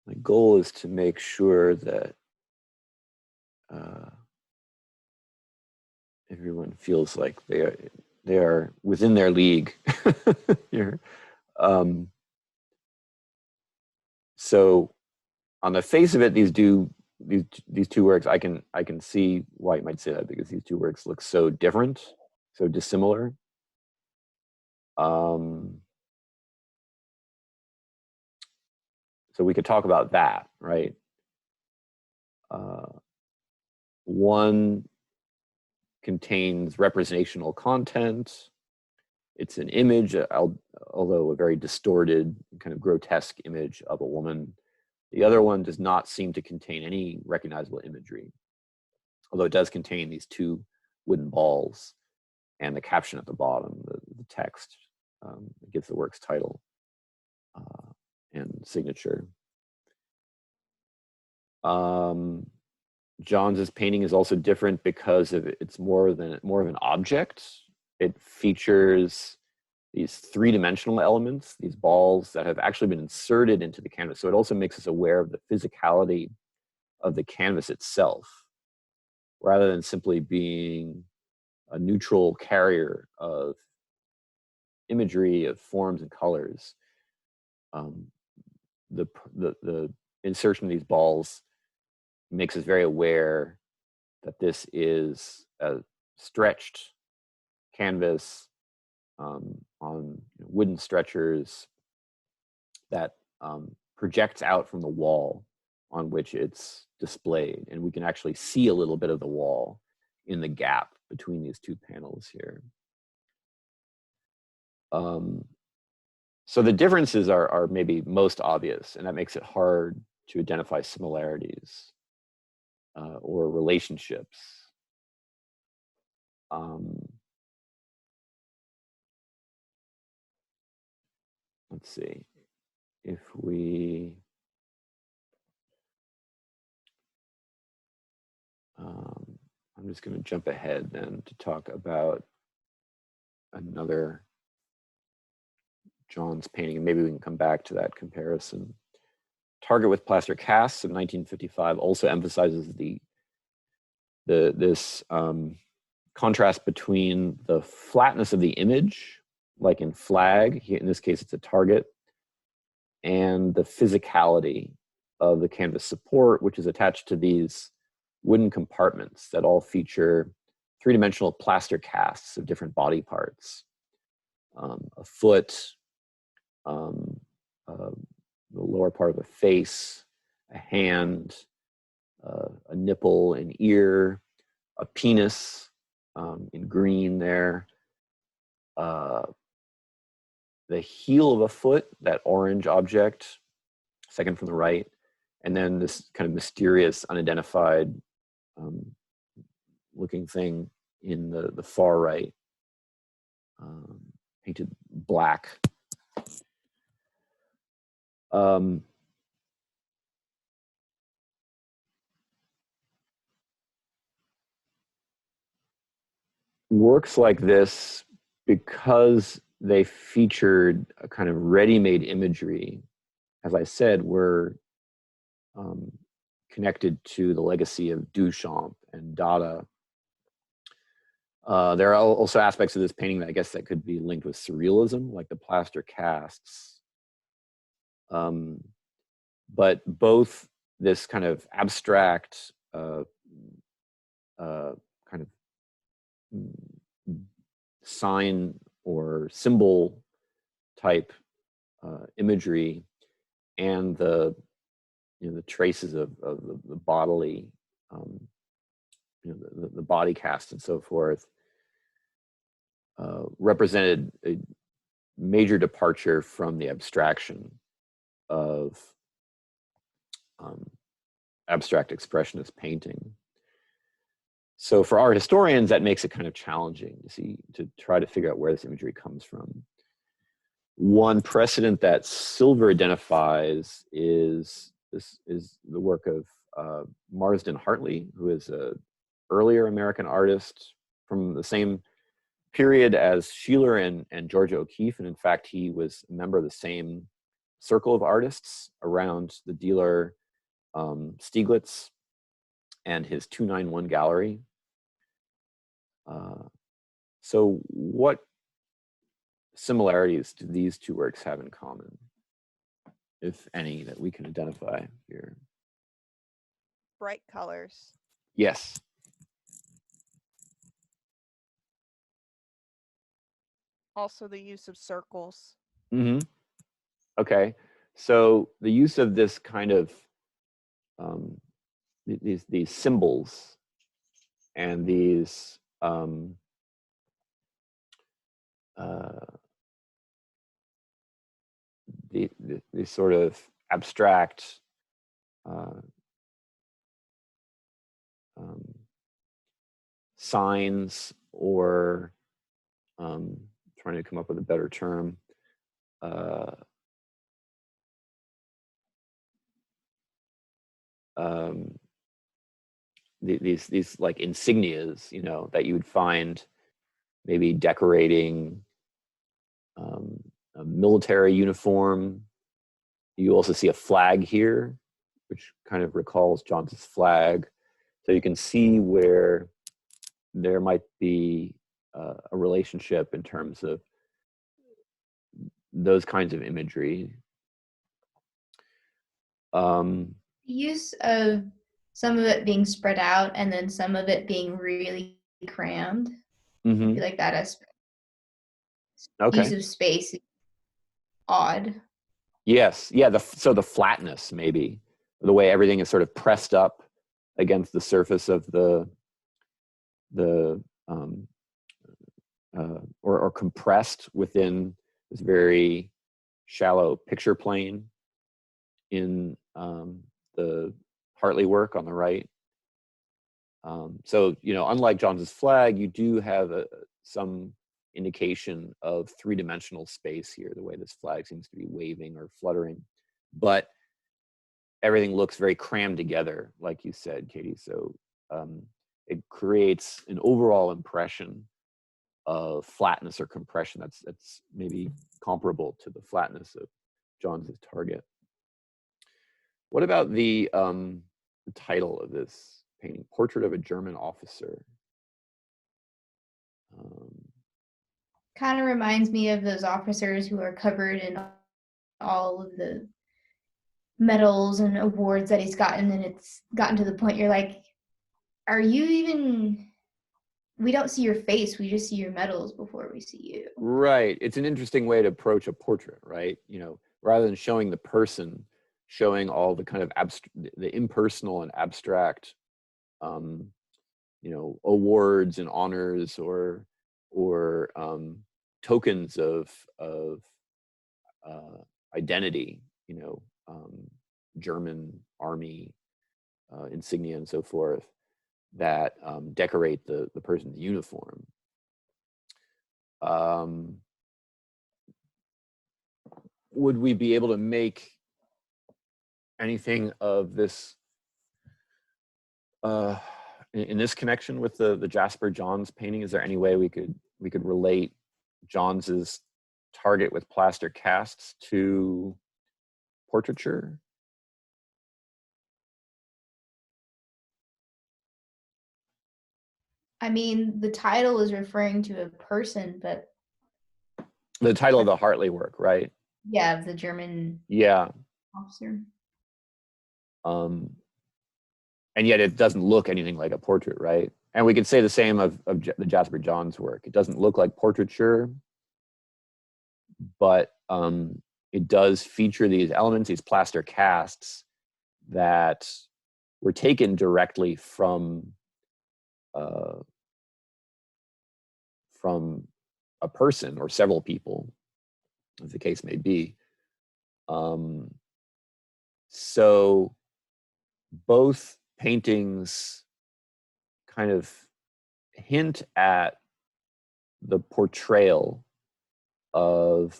My goal is to make sure that everyone feels like they are within their league here. So on the face of it, these two works, I can see why you might say that, because these two works look so different, so dissimilar. So we could talk about that, right? One contains representational content. It's an image, although a very distorted, kind of grotesque image of a woman. The other one does not seem to contain any recognizable imagery, although it does contain these two wooden balls and the caption at the bottom, the text that gives the work's title and signature. Johns's painting is also different because it's more of an object. It features these three-dimensional elements, these balls that have actually been inserted into the canvas. So it also makes us aware of the physicality of the canvas itself, rather than simply being a neutral carrier of imagery, of forms and colors. The insertion of these balls makes us very aware that this is a stretched canvas on wooden stretchers that projects out from the wall on which it's displayed, and we can actually see a little bit of the wall in the gap between these two panels here. So the differences are maybe most obvious, and that makes it hard to identify similarities or relationships. Let's see, if we, I'm just going to jump ahead then to talk about another Johns painting, and maybe we can come back to that comparison. Target with Plaster Casts of 1955 also emphasizes this contrast between the flatness of the image, like in Flag, in this case it's a target, and the physicality of the canvas support, which is attached to these wooden compartments that all feature three-dimensional plaster casts of different body parts. A foot, the lower part of a face, a hand, a nipple, an ear, a penis in green there, the heel of a foot, that orange object, second from the right, and then this kind of mysterious, unidentified looking thing in the far right, painted black. Works like this, because they featured a kind of ready-made imagery, as I said, were connected to the legacy of Duchamp and Dada. There are also aspects of this painting that I guess that could be linked with surrealism, like the plaster casts. But both this kind of abstract kind of sign or symbol type imagery, and the traces of the bodily, the body cast and so forth, represented a major departure from the abstraction of abstract expressionist painting. So for art historians, that makes it kind of challenging to try to figure out where this imagery comes from. One precedent that Silver identifies is the work of Marsden Hartley, who is an earlier American artist from the same period as Sheeler and Georgia O'Keeffe, and in fact, he was a member of the same circle of artists around the dealer Stieglitz and his 291 gallery. So what similarities do these two works have in common, if any, that we can identify here? Bright colors. Yes. Also the use of circles. Mm-hmm. Okay. So the use of this kind of these symbols and these these sort of abstract signs, or trying to come up with a better term, these like insignias, that you would find maybe decorating a military uniform. You also see a flag here, which kind of recalls Johns's flag. So you can see where there might be a relationship in terms of those kinds of imagery. Use of some of it being spread out and then some of it being really crammed. Mm-hmm. I feel like that as Okay. use of space is odd. Yes. Yeah. So the flatness, maybe the way everything is sort of pressed up against the surface of the or compressed within this very shallow picture plane in the Hartley work on the right. So, you know, unlike Johns's flag, you do have some indication of three-dimensional space here, the way this flag seems to be waving or fluttering. But everything looks very crammed together, like you said, Katie. So it creates an overall impression of flatness or compression that's maybe comparable to the flatness of Johns's target. What about the title of this painting, Portrait of a German Officer? Kind of reminds me of those officers who are covered in all of the medals and awards that he's gotten, and it's gotten to the point you're like, are you even, we don't see your face, we just see your medals before we see you. Right. It's an interesting way to approach a portrait, right? You know, rather than showing the person, showing all the kind of the impersonal and abstract you know, awards and honors or tokens of identity, you know, German army insignia and so forth, that decorate the person's uniform. Would we be able to make anything of this in this connection with the Jasper Johns painting? Is there any way we could relate Johns's target with plaster casts to portraiture? I mean, the title is referring to a person, but the title of the Hartley work, right? Yeah, the German officer. And yet it doesn't look anything like a portrait, right? And we could say the same of the Jasper Johns work. It doesn't look like portraiture, but it does feature these elements, these plaster casts that were taken directly from a person or several people, as the case may be. So both paintings kind of hint at the portrayal of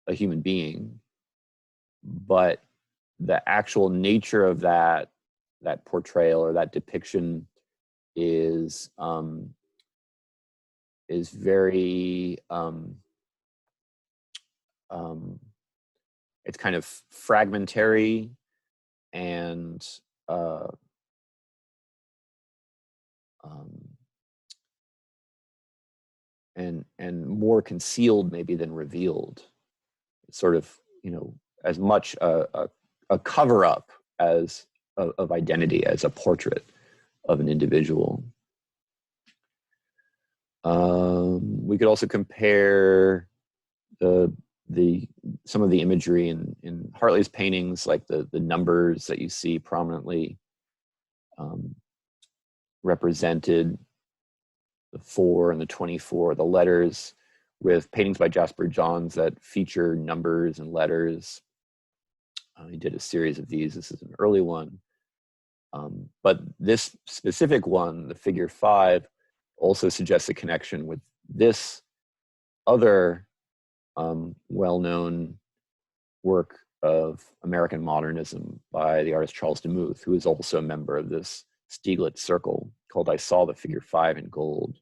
a human being, but the actual nature of that portrayal or that depiction is very it's kind of fragmentary and more concealed maybe than revealed. It's sort of, you know, as much a cover up as of identity as a portrait of an individual. We could also compare some of the imagery in Hartley's paintings, like the numbers that you see prominently represented, the 4 and the 24, the letters, with paintings by Jasper Johns that feature numbers and letters. He did a series of these. This is an early one. But this specific one, the figure 5, also suggests a connection with this other well-known work of American modernism by the artist Charles Demuth, who is also a member of this Stieglitz circle, called I Saw the Figure 5 in Gold.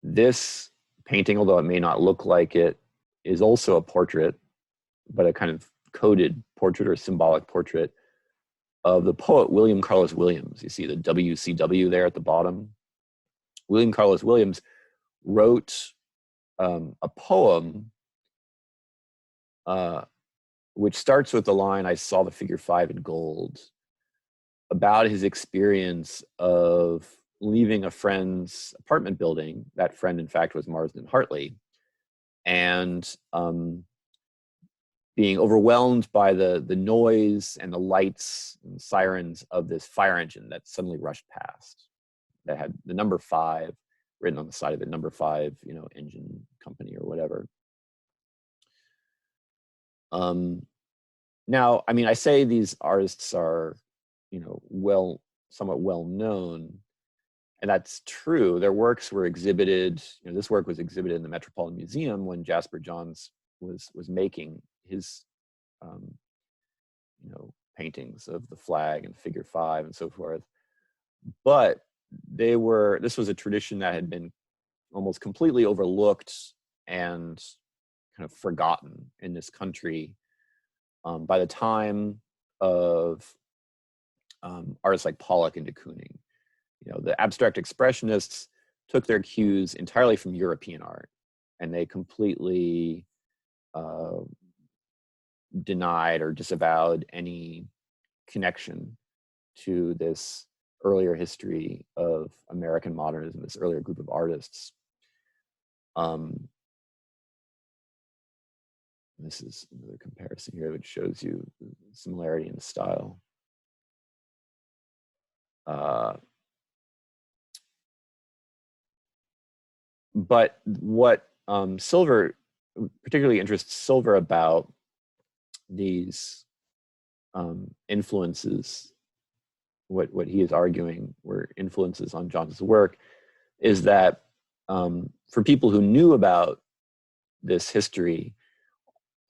This painting, although it may not look like it, is also a portrait, but a kind of coded portrait or symbolic portrait of the poet William Carlos Williams. You see the WCW there at the bottom. William Carlos Williams wrote a poem which starts with the line, I saw the figure 5 in gold, about his experience of leaving a friend's apartment building. That friend, in fact, was Marsden Hartley. And being overwhelmed by the noise and the lights and sirens of this fire engine that suddenly rushed past, that had the number 5 written on the side of it, number 5, engine company or whatever. Now, I mean, I say these artists are, somewhat well known, and that's true. Their works were exhibited. This work was exhibited in the Metropolitan Museum when Jasper Johns was making his, paintings of the flag and Figure 5 and so forth. But this was a tradition that had been almost completely overlooked and kind of forgotten in this country by the time of artists like Pollock and de Kooning. The abstract expressionists took their cues entirely from European art, and they completely denied or disavowed any connection to this earlier history of American modernism, this earlier group of artists. This is another comparison here which shows you the similarity in the style. But what Silver, particularly interests Silver about these influences, what he is arguing were influences on Johns' work, is that for people who knew about this history,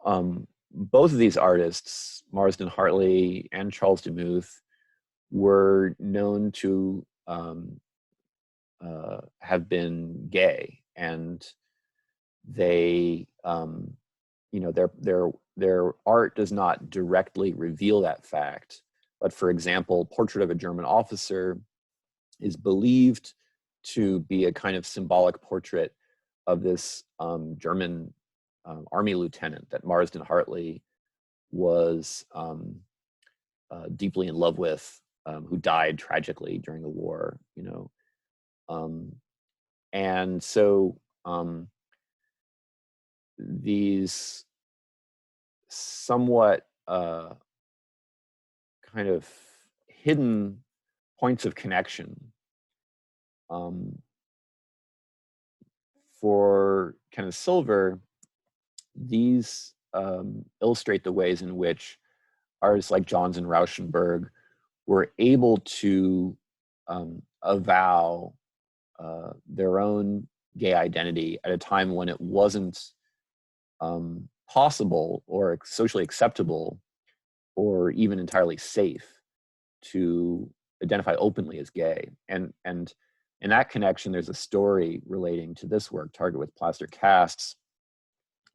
both of these artists, Marsden Hartley and Charles Demuth, were known to have been gay, and they, their art does not directly reveal that fact. But for example, Portrait of a German Officer is believed to be a kind of symbolic portrait of this German army lieutenant that Marsden Hartley was deeply in love with, who died tragically during the war, and so these somewhat kind of hidden points of connection for Kenneth Silver, these illustrate the ways in which artists like Johns and Rauschenberg were able to avow their own gay identity at a time when it wasn't possible or socially acceptable or even entirely safe to identify openly as gay. And in that connection, there's a story relating to this work, Target with Plaster Casts,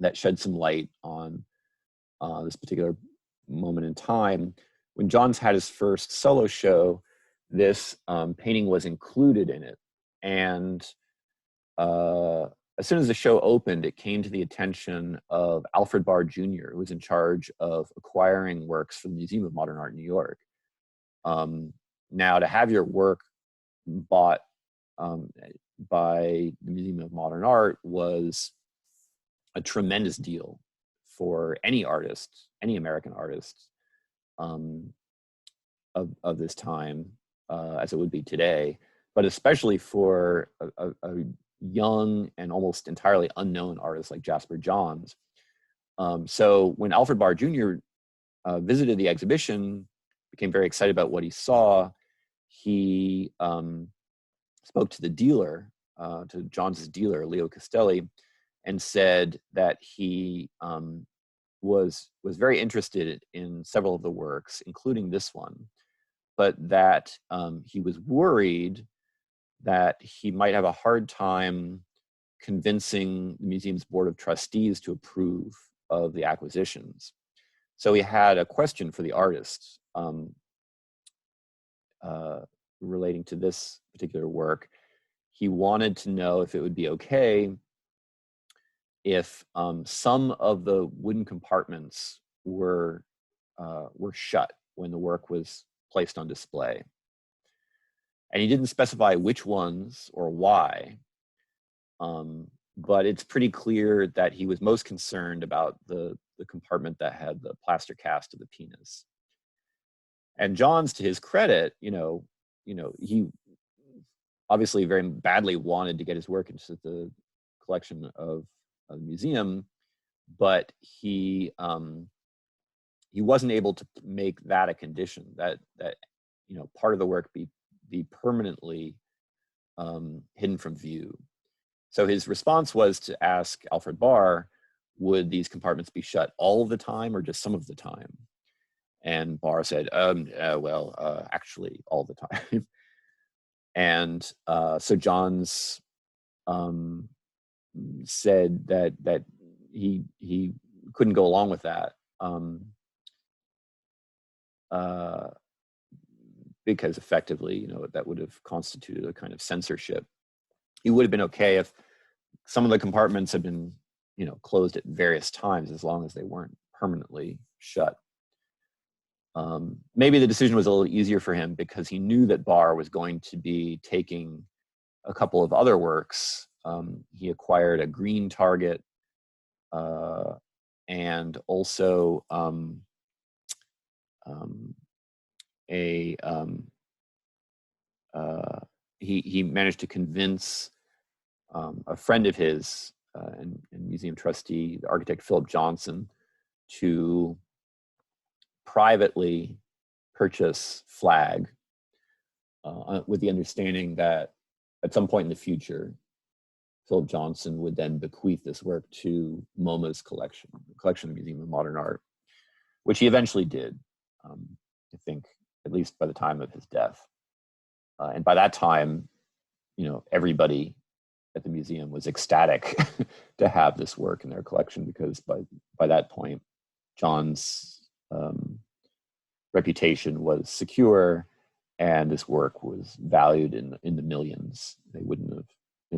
that shed some light on this particular moment in time. When Johns had his first solo show, this painting was included in it. And as soon as the show opened, it came to the attention of Alfred Barr Jr., who was in charge of acquiring works for the Museum of Modern Art in New York. Now, to have your work bought by the Museum of Modern Art was a tremendous deal for any artist, any American artist of this time, as it would be today, but especially for a young and almost entirely unknown artist like Jasper Johns. So when Alfred Barr Jr. Visited the exhibition, became very excited about what he saw, he spoke to the dealer, to Johns' dealer, Leo Castelli, and said that he was very interested in several of the works, including this one, but that he was worried that he might have a hard time convincing the museum's board of trustees to approve of the acquisitions. So he had a question for the artist relating to this particular work. He wanted to know if it would be okay if some of the wooden compartments were shut when the work was placed on display. And he didn't specify which ones or why, but it's pretty clear that he was most concerned about the compartment that had the plaster cast of the penis. And Johns, to his credit, he obviously very badly wanted to get his work into the collection of the museum, but he wasn't able to make that a condition, that part of the work be permanently hidden from view. So his response was to ask Alfred Barr, would these compartments be shut all the time or just some of the time? And Barr said, actually all the time. And so Johns said that he couldn't go along with that because effectively, that would have constituted a kind of censorship. It would have been okay if some of the compartments had been, closed at various times, as long as they weren't permanently shut. Maybe the decision was a little easier for him because he knew that Barr was going to be taking a couple of other works. He acquired a green target and also he managed to convince a friend of his and museum trustee, the architect Philip Johnson, to privately purchase Flag with the understanding that at some point in the future, Philip Johnson would then bequeath this work to MoMA's collection, the collection of the Museum of Modern Art, which he eventually did, I think, at least by the time of his death. And by that time, everybody at the museum was ecstatic to have this work in their collection, because by that point, John's reputation was secure, and this work was valued in the millions. They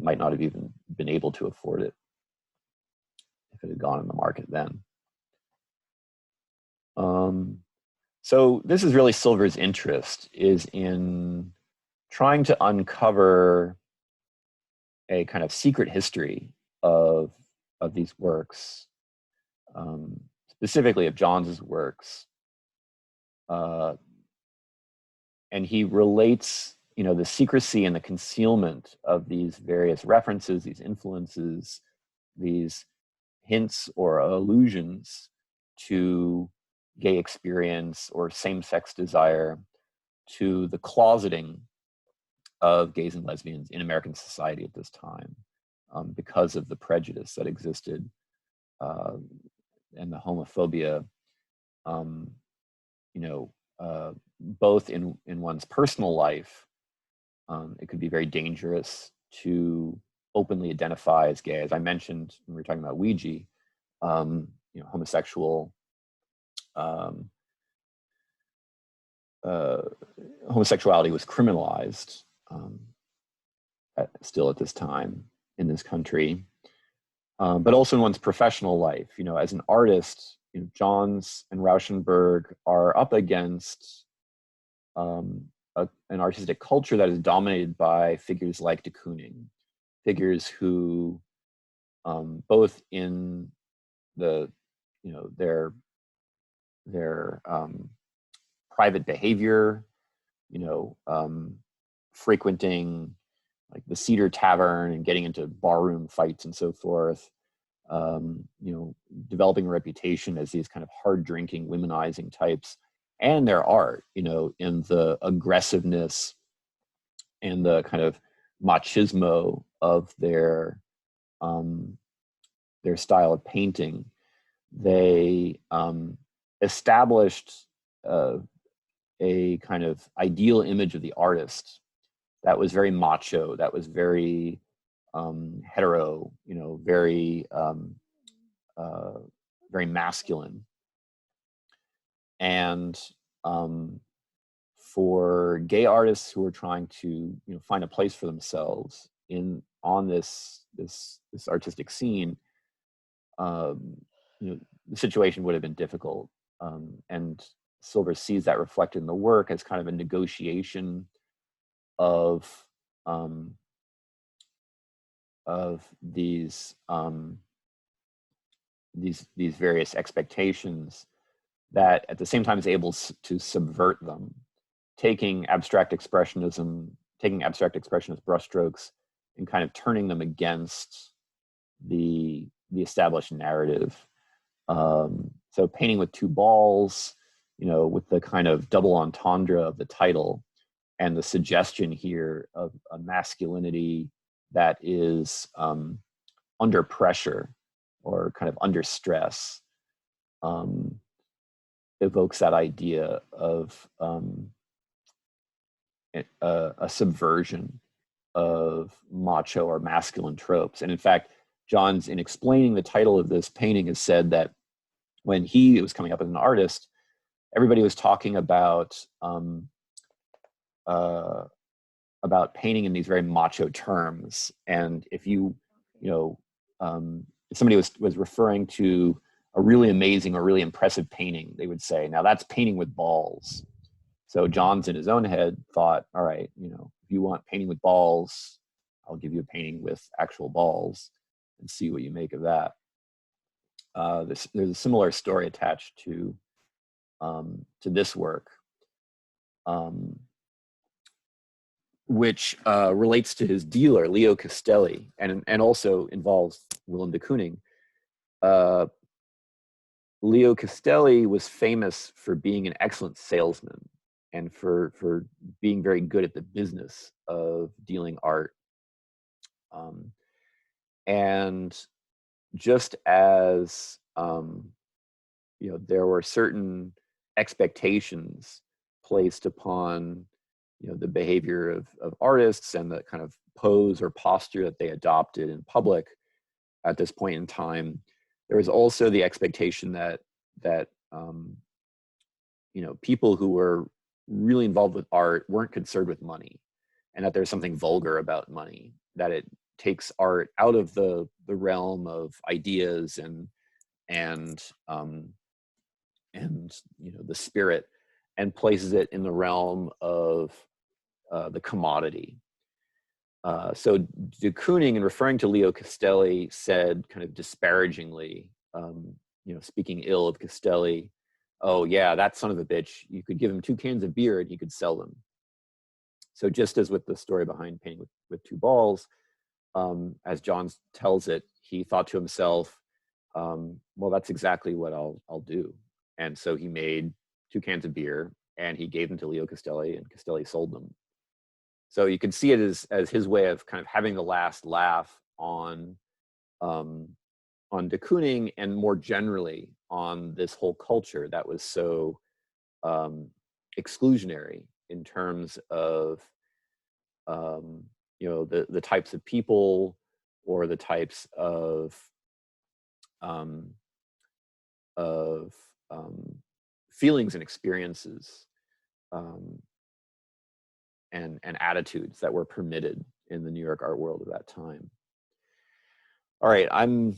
might not have even been able to afford it if it had gone in the market then. So this is really Silver's interest, is in trying to uncover a kind of secret history of these works, specifically of Johns's works. And he relates, the secrecy and the concealment of these various references, these influences, these hints or allusions to gay experience or same-sex desire, to the closeting of gays and lesbians in American society at this time, because of the prejudice that existed and the homophobia, both in one's personal life. It could be very dangerous to openly identify as gay. As I mentioned when we were talking about Weegee, homosexuality was criminalized still at this time in this country, but also in one's professional life. As an artist, Johns and Rauschenberg are up against an artistic culture that is dominated by figures like de Kooning, figures who, both in their private behavior, frequenting like the Cedar Tavern and getting into barroom fights and so forth, developing a reputation as these kind of hard drinking, womenizing types, and their art, in the aggressiveness and the kind of machismo of their style of painting. They established a kind of ideal image of the artist that was very macho, that was very hetero, very very masculine. And for gay artists who are trying to find a place for themselves on this artistic scene, the situation would have been difficult. And Silver sees that reflected in the work as kind of a negotiation of of these various expectations, that at the same time is able to subvert them, taking abstract expressionist brushstrokes and kind of turning them against the established narrative. So painting with two balls, with the kind of double entendre of the title and the suggestion here of a masculinity that is under pressure or kind of under stress, evokes that idea of a subversion of macho or masculine tropes. And in fact, Johns, in explaining the title of this painting, has said that when he was coming up as an artist, everybody was talking about painting in these very macho terms. And if if somebody was referring to a really amazing or really impressive painting, they would say, now that's painting with balls. So Johns in his own head thought, all right, if you want painting with balls, I'll give you a painting with actual balls and see what you make of that. There's a similar story attached to this work, which relates to his dealer, Leo Castelli, and also involves Willem de Kooning. Leo Castelli was famous for being an excellent salesman and for being very good at the business of dealing art. And just as there were certain expectations placed upon the behavior of artists and the kind of pose or posture that they adopted in public at this point in time, there was also the expectation that people who were really involved with art weren't concerned with money, and that there's something vulgar about money, that it takes art out of the realm of ideas and the spirit, and places it in the realm of the commodity. So de Kooning, in referring to Leo Castelli, said kind of disparagingly, speaking ill of Castelli, oh yeah, that son of a bitch, you could give him 2 cans of beer and he could sell them. So just as with the story behind painting with two balls, as Johns tells it, he thought to himself, well, that's exactly what I'll do. And so he made 2 cans of beer and he gave them to Leo Castelli, and Castelli sold them. So you can see it as his way of kind of having the last laugh on de Kooning, and more generally on this whole culture that was so exclusionary in terms of the types of people or the types of feelings and experiences and attitudes that were permitted in the New York art world of that time. All right, I'm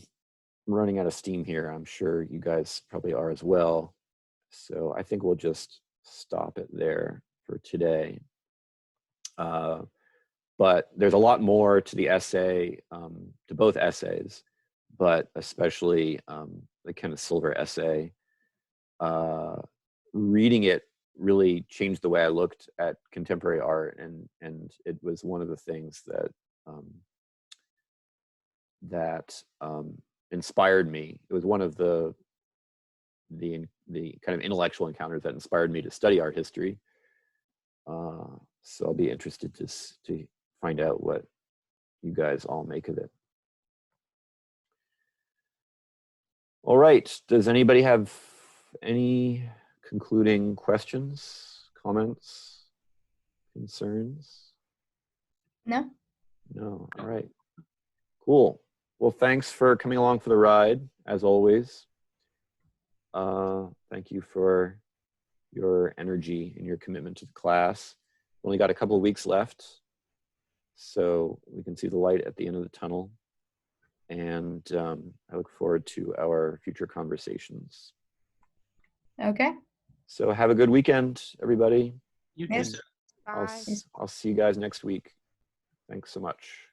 running out of steam here. I'm sure you guys probably are as well. So I think we'll just stop it there for today. But there's a lot more to the essay, to both essays, but especially the Kenneth Silver essay. Reading it really changed the way I looked at contemporary art, and it was one of the things that inspired me. It was one of the kind of intellectual encounters that inspired me to study art history. So I'll be interested to find out what you guys all make of it. All right, does anybody have any concluding questions, comments, concerns? No. No, all right. Cool. Well, thanks for coming along for the ride, as always. Thank you for your energy and your commitment to the class. We've only got a couple of weeks left, so we can see the light at the end of the tunnel. And I look forward to our future conversations. Okay. So have a good weekend, everybody. You Yes. too. Bye. I'll see you guys next week. Thanks so much.